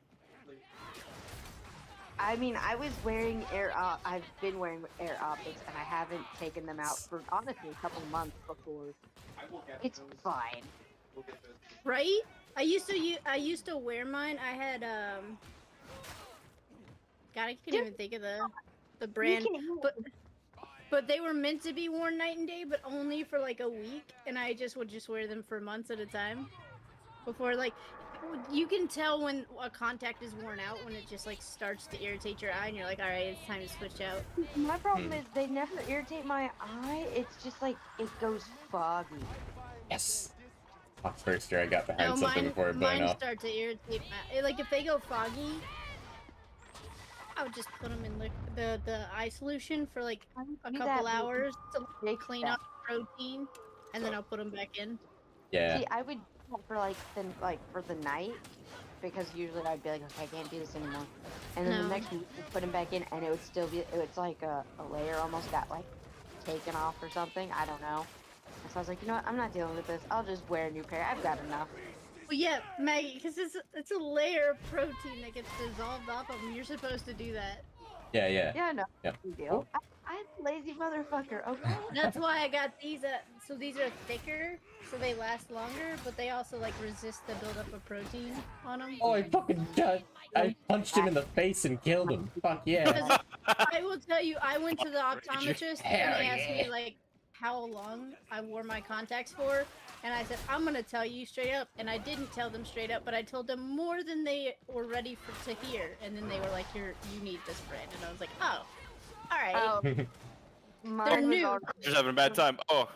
I mean, I've been wearing Air Optics, and I haven't taken them out for honestly a couple months before. It's fine.
Right? I used to wear mine. I had God, I can't even think of the brand. But they were meant to be worn night and day, but only for like a week, and I would just wear them for months at a time. Before, like, you can tell when a contact is worn out when it just like starts to irritate your eye, and you're like, all right, it's time to switch out.
My problem is they never irritate my eye. It's just like it goes foggy.
Yes. Fox first year, I got behind
No,
something before it blowing
mine
off.
start to irritate my like if they go foggy. I would just put them in the eye solution for like a
do
couple
that, but
hours to
Take
clean
that.
up protein, and then I'll put them back in.
Yeah.
See, I would do that for for the night, because usually I'd be like, okay, I can't do this anymore. And then
No.
the next week, I'd put them back in, and it would still be, it's like a layer almost got like taken off or something. I don't know. And so I was like, you know what? I'm not dealing with this. I'll just wear a new pair. I've got enough.
Well, yeah, Maggie, because it's a layer of protein that gets dissolved off of them. You're supposed to do that.
Yeah, yeah.
Yeah, no
Yeah.
big deal. I'm a lazy motherfucker. Okay.
That's why I got these. So these are thicker, so they last longer, but they also like resist the buildup of protein on them.
Oh, I fucking died. I punched him in the face and killed him. Fuck yeah.
I will tell you, I went to the optometrist and
Hell
they asked me
yeah.
like how long I wore my contacts for, and I said I'm gonna tell you straight up, and I didn't tell them straight up, but I told them more than they were ready to hear, and then they were like, you need this brand," and I was like, oh, all right.
Mine was
new.
all-
Just having a bad time. Oh,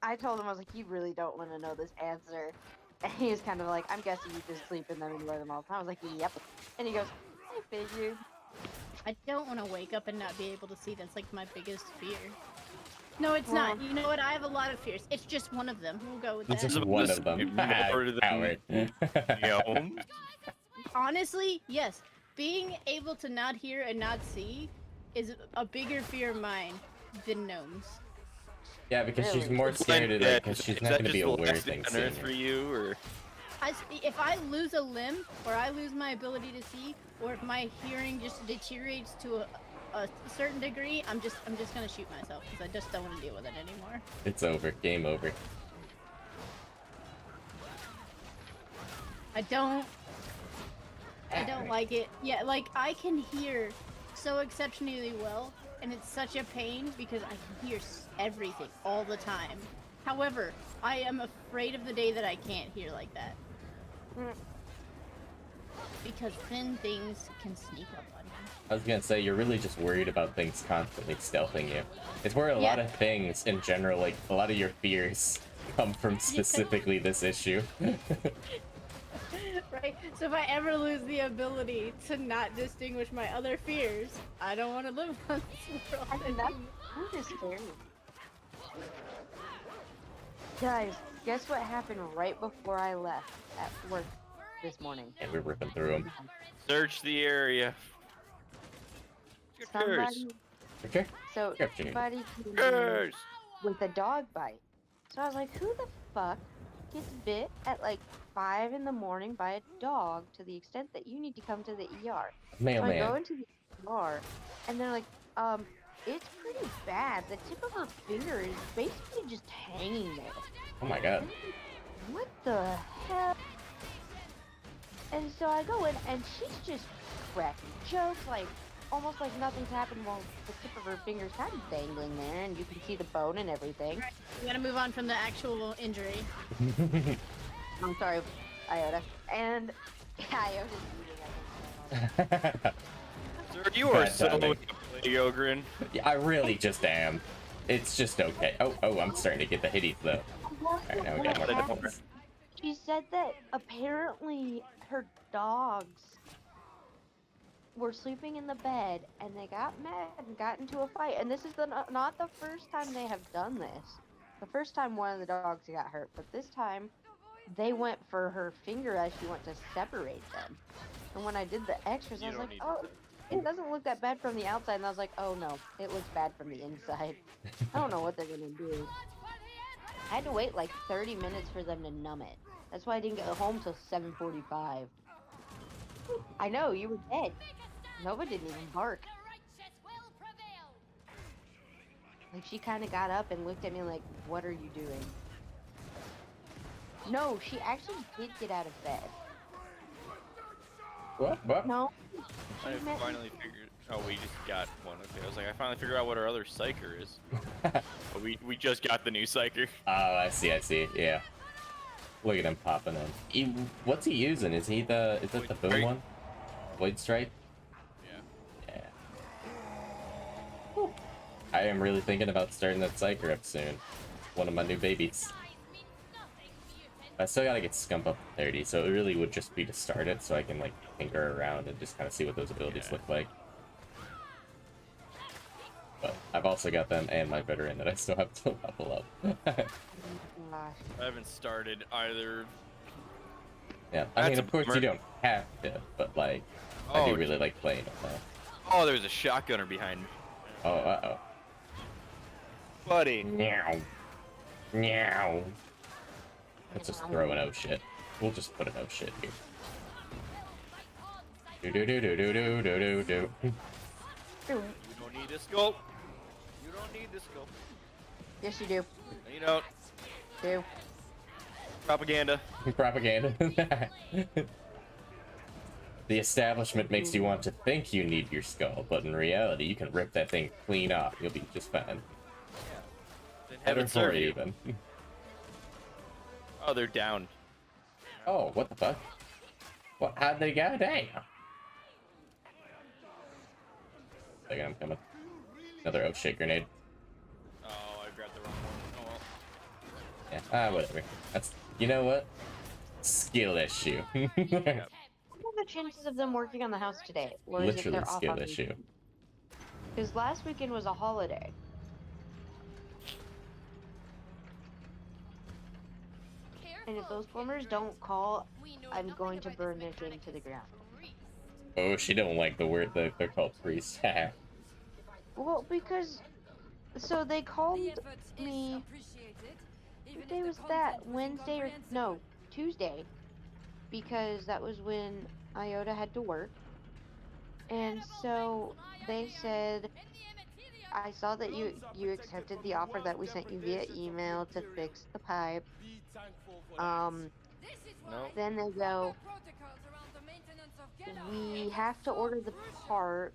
I told him, I was like, you really don't want to know this answer. And he was kind of like, I'm guessing you just sleep in them and wear them all the time. I was like, yep. And he goes, I figured.
I don't want to wake up and not be able to see. That's like my biggest fear. No, it's not. You know what? I have a lot of fears. It's just one of them. We'll go with
It's
that.
just one of them.
More than
Howard.
Guillaume.
Honestly, yes. being able to not hear and not see is a bigger fear of mine than gnomes.
Yeah, because she's
Really?
more scared of, like, because she's
Is
not
that
going to be
just the
aware of
last
things
on
seeing
Earth
her.
for you, or
If I lose a limb, or I lose my ability to see, or if my hearing just deteriorates to a certain degree, I'm just gonna shoot myself because I just don't want to deal with it anymore.
It's over. Game over.
I don't like it. Yeah, like I can hear so exceptionally well, and it's such a pain because I can hear everything all the time. However, I am afraid of the day that I can't hear like that. Because then things can sneak up on you.
I was gonna say, you're really just worried about things constantly stealthing you. It's where a lot of things in general, like a lot of your fears, come from specifically this issue.
Right? So if I ever lose the ability to not distinguish my other fears, I don't want to live on this world anymore.
I'm just scared. Guys, guess what happened right before I left at work this morning?
And we're ripping through them.
search the area?
Somebody,
Okay.
so
Sure, Junior.
somebody came in
Cheers.
with a dog bite. So I was like, who the fuck gets bit at like 5 in the morning by a dog to the extent that you need to come to the ER? So I go
Mailman.
into the ER and they're like, it's pretty bad. The tip of her finger is basically just hanging there.
Oh my god.
What the hell? And so I go in and she's just cracking jokes, like almost like nothing's happened while the tip of her finger's kind of dangling there and you can see the bone and everything.
We gotta move on from the actual injury.
I'm sorry, Iota. And Iota's eating, I think.
Sir, you are
Bad
so
timing.
Ogren.
Yeah, I really just am. It's just okay. Oh, I'm starting to get the hitties though. Alright, now we got more
Happened. She said that apparently her dogs were sleeping in the bed and they got mad and got into a fight. And this is not the first time they have done this. The first time one of the dogs got hurt, but this time they went for her finger as she went to separate them. And when I did the extras, I was like, oh, it doesn't look that bad from the outside. And I was like, oh no, it looks bad from the inside. I don't know what they're gonna do. I had to wait like 30 minutes for them to numb it. That's why I didn't get home till 7:45. I know, you were dead. Nova didn't even bark. Like, she kind of got up and looked at me like, what are you doing? No, she actually did get out of bed.
What?
No.
I finally figured. Oh, we just got one. Okay, I was like, I finally figured out what our other psyker is. But we just got the new psyker.
Oh, I see. Yeah. Look at him popping in. What's he using? Is it the boom
Strike.
one? Void Strike?
Yeah.
Whew. I am really thinking about starting that psyker up soon. One of my new babies. I still gotta get Scump up to 30, so it really would just be to start it so I can like tinker around and just kind of see what those abilities look like. But I've also got them and my veteran that I still have to level up.
I haven't started either.
Yeah, I
That's
mean,
a
of course
bummer.
you don't have to, but like, I do really like playing it though.
Oh, there's a shotgunner behind me.
Oh, uh-oh.
Buddy.
Meow. Meow. Let's just throw an oh shit. We'll just put an oh shit here. Do.
You don't need this scope. You don't need this scope.
Yes, you do.
No, you don't.
Do.
Propaganda.
Propaganda. The establishment makes you want to think you need your skull, but in reality, you can rip that thing clean off. You'll be just fine.
Then have
Better
it
for
serve
it,
you.
even.
Oh, they're down.
Oh, what the fuck? What? How'd they go down? Second, I'm coming. Another oh shit grenade.
Oh, I grabbed the wrong one. Oh well.
Yeah, whatever. That's, you know what? Skill issue.
Yep.
What are the chances of them working on the house today? Or is it
Literally
they're off
skill
on
issue.
Because last weekend was a holiday. And if those plumbers don't call, I'm going to burn their thing to the ground.
Oh, she don't like the word that they're called priests.
Well, because so they called me. What day was that? Wednesday or no, Tuesday, because that was when Iota had to work. And so they said, I saw that you accepted the offer that we sent you via email to fix the pipe.
No.
Then they go, we have to order the part,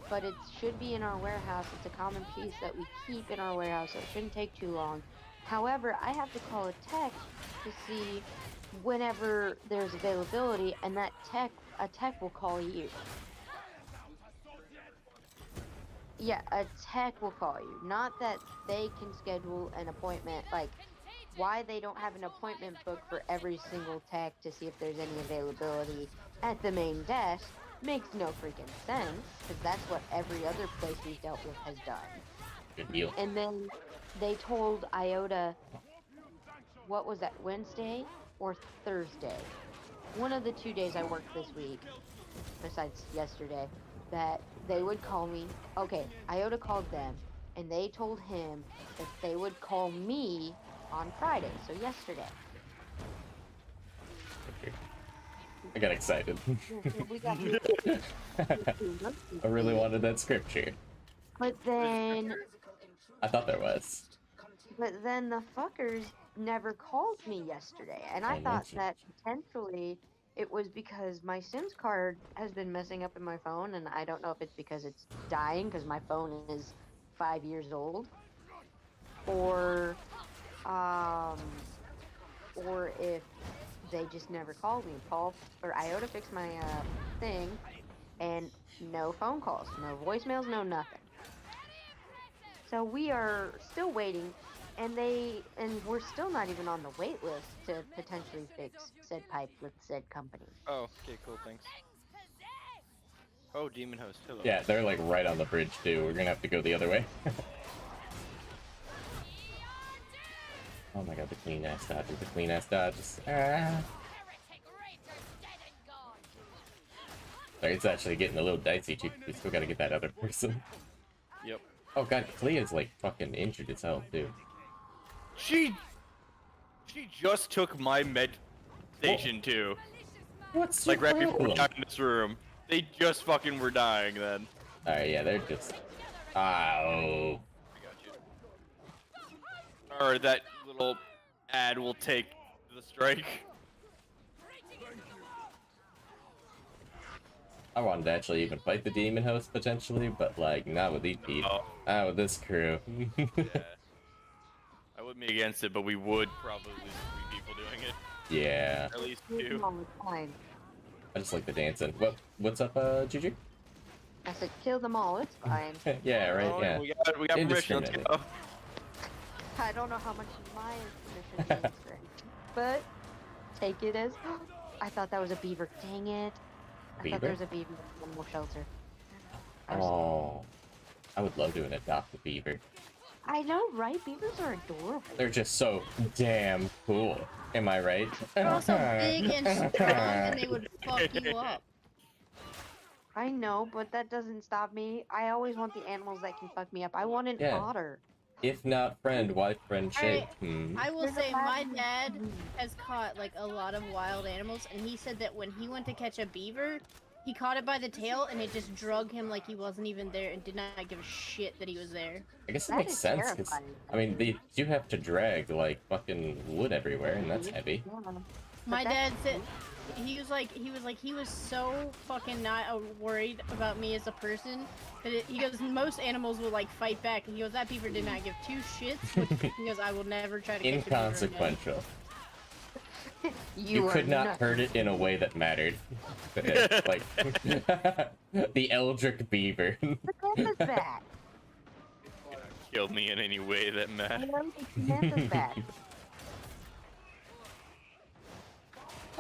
but it should be in our warehouse. It's a common piece that we keep in our warehouse, so it shouldn't take too long. However, I have to call a tech to see whenever there's availability, and a tech will call you. Yeah, a tech will call you. Not that they can schedule an appointment. Like, why they don't have an appointment booked for every single tech to see if there's any availability at the main desk makes no freaking sense, because that's what every other place we've dealt with has done.
Good deal.
And then they told Iota, what was that, Wednesday or Thursday? One of the 2 days I worked this week, besides yesterday, that they would call me. Okay, Iota called them, and they told him that they would call me on Friday, so yesterday.
I got excited.
We got
I really wanted that scripture.
But then
I thought there was.
But then the fuckers never called me yesterday, and I thought that potentially it was because my Sims card has been messing up in my phone, and I don't know if it's because it's dying because my phone is 5 years old, or if they just never called me. Paul or Iota fixed my thing, and no phone calls, no voicemails, no nothing. So we are still waiting, and we're still not even on the wait list to potentially fix said pipe with said company.
Oh, okay, cool, thanks. Oh, Demon Host, hello.
Yeah, they're like right on the bridge too. We're gonna have to go the other way. Oh my god, the clean ass dodges, the clean ass dodges. Ah. Sorry, it's actually getting a little dicey too. We still gotta get that other person.
Yep.
Oh god, Clea's like fucking injured as hell too.
She just took my med station too.
What's
like
your
right before we
problem?
got in this room? They just fucking were dying then.
Alright, yeah, they're just. Ow.
Or that little ad will take the strike.
I wanted to actually even fight the demon host potentially, but like not with these people. Not with this crew.
Yeah. I wouldn't be against it, but we would probably lose 3 people doing it.
Yeah.
At least 2.
Fine.
I just like the dancing. What's up, Juju?
I said, kill them all. It's fine.
Yeah, right.
Oh,
Yeah.
We got permission. Let's go.
I don't know how much my permission is, but take it as. I thought that was a beaver. Dang it! I thought there was a beaver in the animal shelter.
Oh, I would love to adopt a beaver.
I know, right? Beavers are adorable.
They're just so damn cool. Am I right?
They're also big and strong, and they would fuck you up.
I know, but that doesn't stop me. I always want the animals that can fuck me up. I want an otter.
If not friend, why friendship?
I will say my dad has caught like a lot of wild animals, and he said that when he went to catch a beaver, he caught it by the tail, and it just drug him like he wasn't even there and did not give a shit that he was there.
I guess it makes sense, because, I mean, they do have to drag, like, fucking wood everywhere, and that's heavy.
My dad said, he was so fucking not worried about me as a person, that he goes, most animals will, like, fight back, and he goes, that beaver did not give 2 shits, which, he goes, I will never try to catch a beaver again.
Inconsequential. You could not hurt it in a way that mattered. Like, the Eldritch Beaver.
Samantha's back.
Killed me in any way that mattered.
Samantha's back.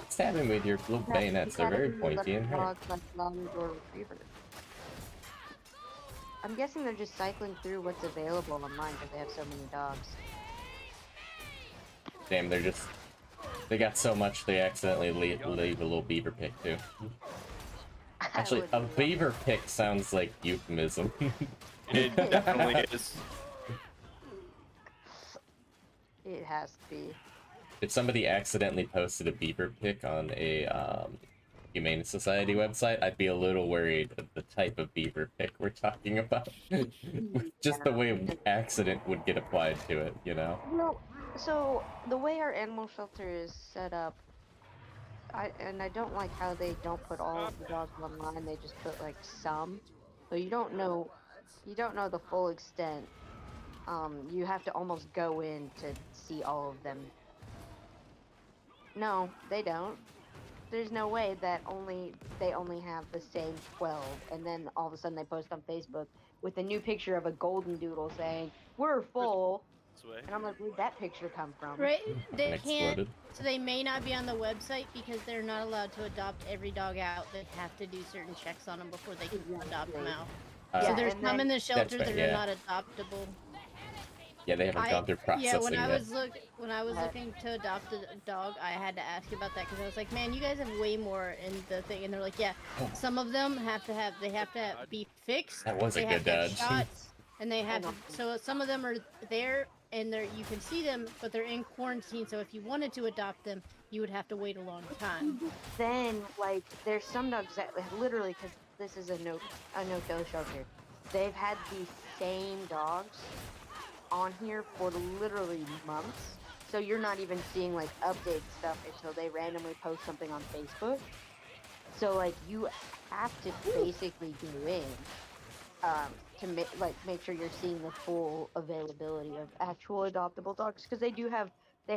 Stab him with your little bayonets. They're very pointy and hurt.
I'm guessing they're just cycling through what's available online because they have so many dogs.
Damn, they got so much they accidentally leave a little beaver pick too. Actually,
would
a
love
beaver pick sounds like euphemism.
It definitely is.
It has to be.
If somebody accidentally posted a beaver pic on a Humane Society website, I'd be a little worried of the type of beaver pic we're talking about. Just the way accident would get applied to it, you know?
Well, so the way our animal shelter is set up, I don't like how they don't put all of the dogs online. They just put like some, so you don't know the full extent. You have to almost go in to see all of them. No, they don't. There's no way that they only have the same 12, and then all of a sudden they post on Facebook with a new picture of a golden doodle saying we're full,
This way.
and I'm like, where'd that picture come from?
Right? They
And
can't.
exploded.
So they may not be on the website because they're not allowed to adopt every dog out. They have to do certain checks on them before they can adopt them out. So
Yeah,
there's
and
some in
then-
the shelter
right,
that
yeah.
are not adoptable.
Yeah, they haven't gone through processing
Yeah, when
yet.
when I was looking to adopt a dog, I had to ask about that because I was like, man, you guys have way more in the thing, and they're like, yeah, some of them have to be fixed.
That was a
they
good
have to have
dodge.
shots, and they have to, so some of them are there and you can see them, but they're in quarantine. So if you wanted to adopt them, you would have to wait a long time.
Then, like, there's some dogs that literally, because this is a no-kill shelter, they've had these same dogs on here for literally months. So you're not even seeing like update stuff until they randomly post something on Facebook. So like you have to basically go in to make sure you're seeing the full availability of actual adoptable dogs, because they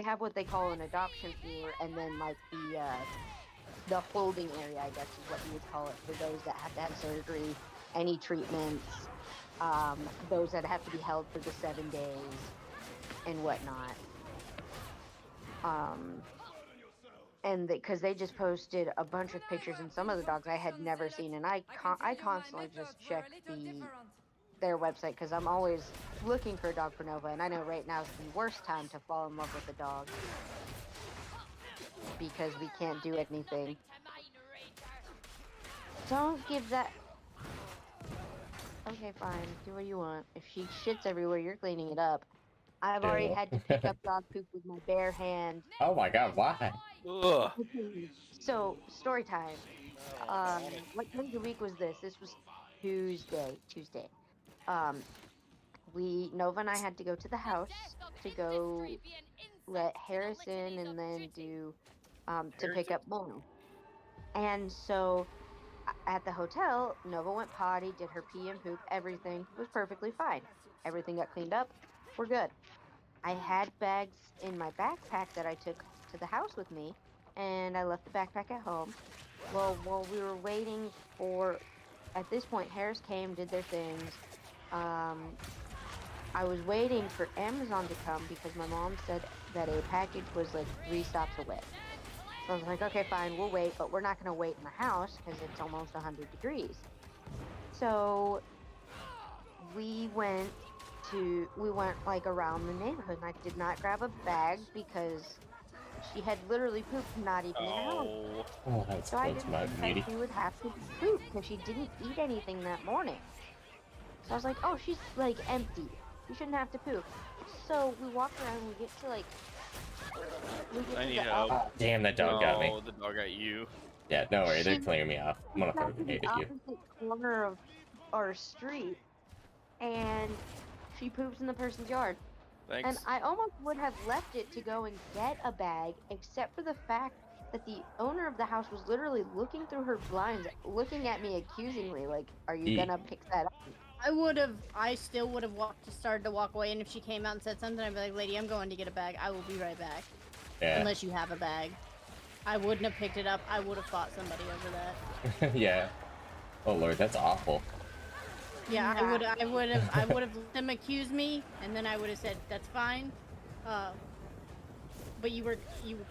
have what they call an adoption floor, and then like the holding area, I guess is what you would call it, for those that have to have surgery, any treatments, those that have to be held for the 7 days and whatnot. And because they just posted a bunch of pictures, and some of the dogs I had never seen, and I constantly just check their website because I'm always looking for a dog for Nova, and I know right now is the worst time to fall in love with a dog because we can't do anything. Don't give that. Okay, fine. Do what you want. If she shits everywhere, you're cleaning it up. I've already
Ew.
had to pick up dog poop with my bare hand.
Oh my god, why?
Ugh.
So, story time. What day of the week was this? This was Tuesday. Nova and I had to go to the house to go let Harris in and then to pick up Mowing. And so at the hotel, Nova went potty, did her pee and poop, everything was perfectly fine. Everything got cleaned up, we're good. I had bags in my backpack that I took to the house with me, and I left the backpack at home. Well, while we were waiting at this point, Harris came, did their things. I was waiting for Amazon to come because my mom said that a package was like 3 stops away. So I was like, okay, fine, we'll wait, but we're not going to wait in the house because it's almost 100 degrees. So we went like around the neighborhood, and I did not grab a bag because she had literally pooped not even in the house.
Oh, that's
So I
close,
didn't
my
think
beauty.
that she would have to poop because she didn't eat anything that morning. So I was like, oh, she's like empty. You shouldn't have to poop. So we walk around and we get to
I
to
need
the
help.
Oh, damn, that dog got me.
No, the dog got you.
Yeah, don't worry, they're clearing me off. I'm gonna throw a grenade at you.
opposite corner of our street, and she poops in the person's yard.
Thanks.
And I almost would have left it to go and get a bag, except for the fact that the owner of the house was literally looking through her blinds, looking at me accusingly, like, "Are you gonna pick that up?"
I still would have started to walk away, and if she came out and said something, I'd be like, lady, I'm going to get a bag. I will be right back.
Yeah.
Unless you have a bag. I wouldn't have picked it up. I would have fought somebody over that.
Yeah. Oh lord, that's awful.
Yeah, I would have let them accuse me, and then I would have said, that's fine. But you would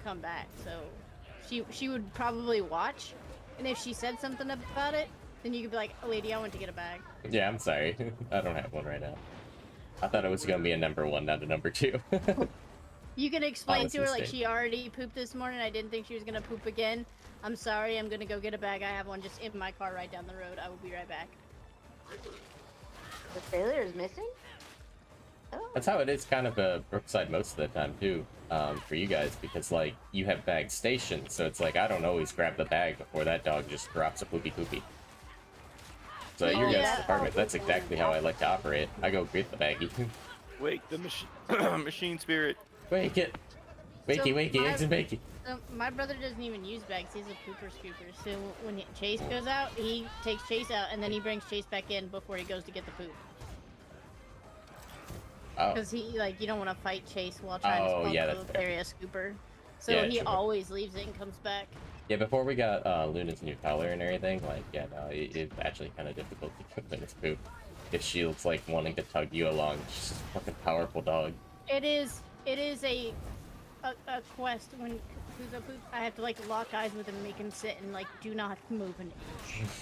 come back, so she would probably watch, and if she said something about it, then you could be like, oh, lady, I went to get a bag.
Yeah, I'm sorry. I don't have one right now. I thought it was gonna be a number 1, not a number 2.
You can explain
Honest
to her, like,
mistake.
she already pooped this morning. I didn't think she was gonna poop again. I'm sorry, I'm gonna go get a bag. I have one just in my car right down the road. I will be right back.
The trailer is missing? Oh.
That's how it is kind of Brookside most of the time too, for you guys, because like you have bag stations, so it's like I don't always grab the bag before that dog just drops a poopy poopy. So your guys' department, that's exactly how I like to operate. I go get the baggie.
Wake the machine, machine spirit.
Wake it, wakey, eggs and bacon.
So my brother doesn't even use bags. He's a pooper scooper. So when Chase goes out, he takes Chase out, and then he brings Chase back in before he goes to get the poop.
Oh.
Because he, like, you don't want to fight Chase while trying to carry a scooper. So
Yeah,
he
true.
always leaves it and comes back.
Yeah, before we got Luna's new color and everything, like, yeah, no, it's actually kind of difficult to put Luna's poop. If she looks like wanting to tug you along, she's a fucking powerful dog.
It is a quest when Kuzo poops. I have to, like, lock eyes with him, make him sit, and, like, do not move an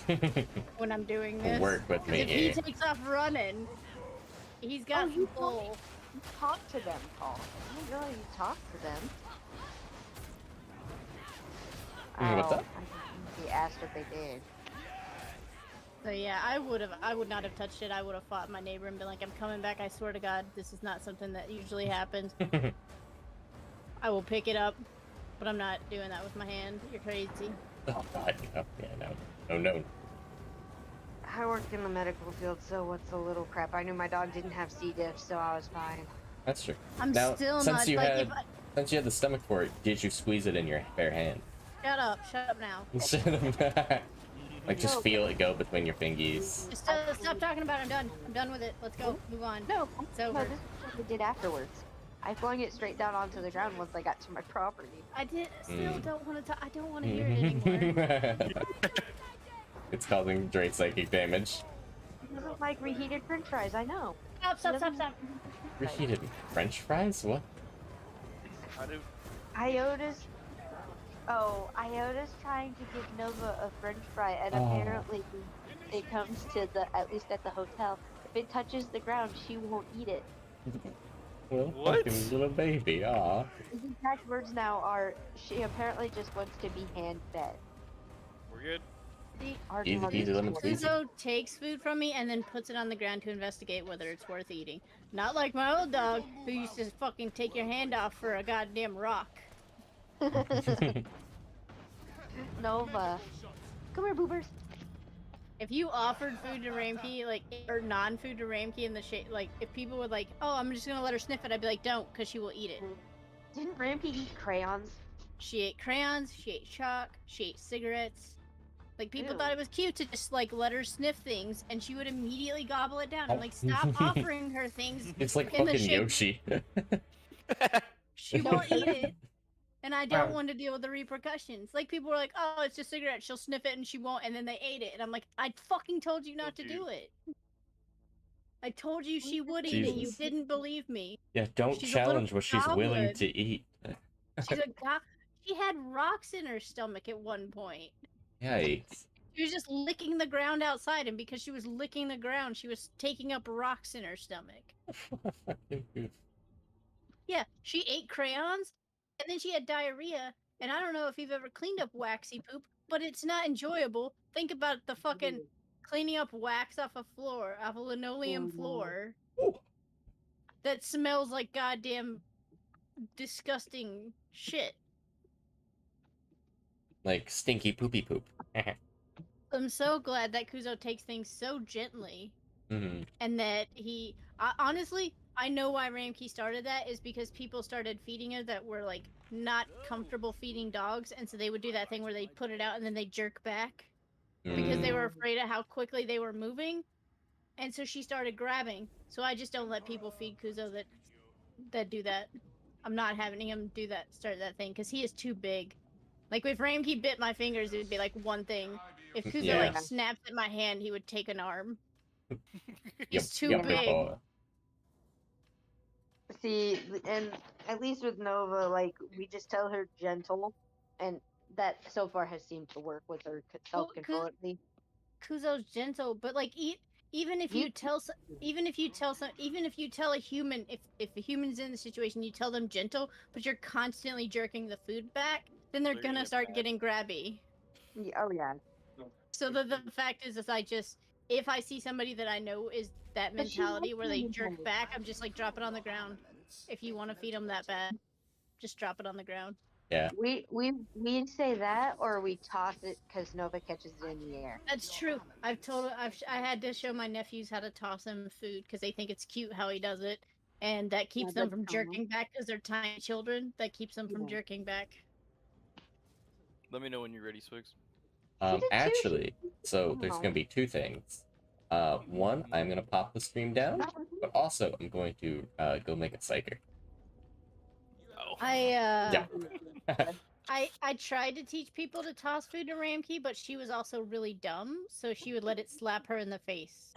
inch when I'm doing this.
Work with me
if
here.
he takes off running, he's got full.
You talk to them, Paul. You know you talk to them.
What's up?
He asked what they did.
So yeah, I would not have touched it. I would have fought my neighbor and been like, I'm coming back. I swear to God, this is not something that usually happens. I will pick it up, but I'm not doing that with my hand. You're crazy.
Oh God, no, yeah, no.
I worked in the medical field, so what's a little crap? I knew my dog didn't have C. diff, so I was fine.
That's true.
I'm
now,
still
since
not
you
like
had, since you had the stomach for it, did you squeeze it in your bare hand?
Shut up now.
Like just feel it go between your fingies.
Just stop talking about it. I'm done with it. Let's go. Move on.
No,
it's over.
No, this is what we did afterwards. I flung it straight down onto the ground once I got to my property.
I still don't want to. I don't want to hear it anymore.
It's causing great psychic damage.
It doesn't like reheated French fries. I know.
Stop.
Reheated French fries? What?
Iota's trying to give Nova a French fry, and apparently it comes to at least at the hotel. If it touches the ground, she won't eat it.
What? Fucking little baby, aw.
His exact words now are, she apparently just wants to be hand-fed.
We're good.
Kuzo takes food from me and then puts it on the ground to investigate whether it's worth eating. Not like my old dog, who used to fucking take your hand off for a goddamn rock.
Nova. Come here, boobers.
If you offered food to Ramkey, like, or non-food to Ramkey in the shade, like, if people would like, oh, I'm just gonna let her sniff it, I'd be like, don't, because she will eat it.
Didn't Ramkey eat crayons?
She ate crayons, she ate chalk, she ate cigarettes. Like, people
Ew.
thought it was cute to just, like, let her sniff things, and she would immediately gobble it down. I'm like, stop offering her things.
It's like
in the
fucking
shape.
Yoshi.
She won't eat it. And I don't want to deal with the repercussions. Like, people were like, oh, it's just a cigarette. She'll sniff it and she won't. And then they ate it. And I'm like, I fucking told you not to do it. I told you she would eat it. You didn't believe me.
Yeah, don't challenge what she's willing to eat.
She's a she had rocks in her stomach at one point.
Yikes.
She was just licking the ground outside. And because she was licking the ground, she was taking up rocks in her stomach. Yeah, she ate crayons. And then she had diarrhea, and I don't know if you've ever cleaned up waxy poop, but it's not enjoyable. Think about the fucking cleaning up wax off a linoleum floor that smells like goddamn disgusting shit.
Like stinky poopy poop.
I'm so glad that Kuzo takes things so gently, and that honestly, I know why Ramkey started that is because people started feeding her that were like not comfortable feeding dogs, and so they would do that thing where they'd put it out and then they jerk back because they were afraid of how quickly they were moving, and so she started grabbing. So I just don't let people feed Kuzo that do that. I'm not having him start that thing because he is too big. Like if Ramkey bit my fingers, it would be like one thing. If Kuzo like snapped at my hand, he would take an arm. He's too big.
See, and at least with Nova, like, we just tell her gentle, and that so far has seemed to work with her self-control at least.
Kuzo's gentle, but like even if you tell a human, if a human's in the situation, you tell them gentle, but you're constantly jerking the food back, then they're gonna start getting grabby.
Oh yeah.
So the fact is I just, if I see somebody that I know is that
But she
mentality
likes
where
that
they jerk
mentality.
back, I'm just like, drop it on the ground. If you want to feed them that bad, just drop it on the ground.
Yeah.
We say that, or we toss it because Nova catches it in the air.
That's true. I had to show my nephews how to toss him food because they think it's cute how he does it, and that keeps them
that's
from
common.
jerking back because they're tiny children. That keeps them from
Yeah.
jerking back.
Let me know when you're ready, Swigs.
She did too.
Actually, so there's
Oh.
gonna be two things. One, I'm gonna pop the stream down, but also I'm going to go make a psychic.
Oh.
Yeah.
I tried to teach people to toss food to Ramkey, but she was also really dumb, so she would let it slap her in the face.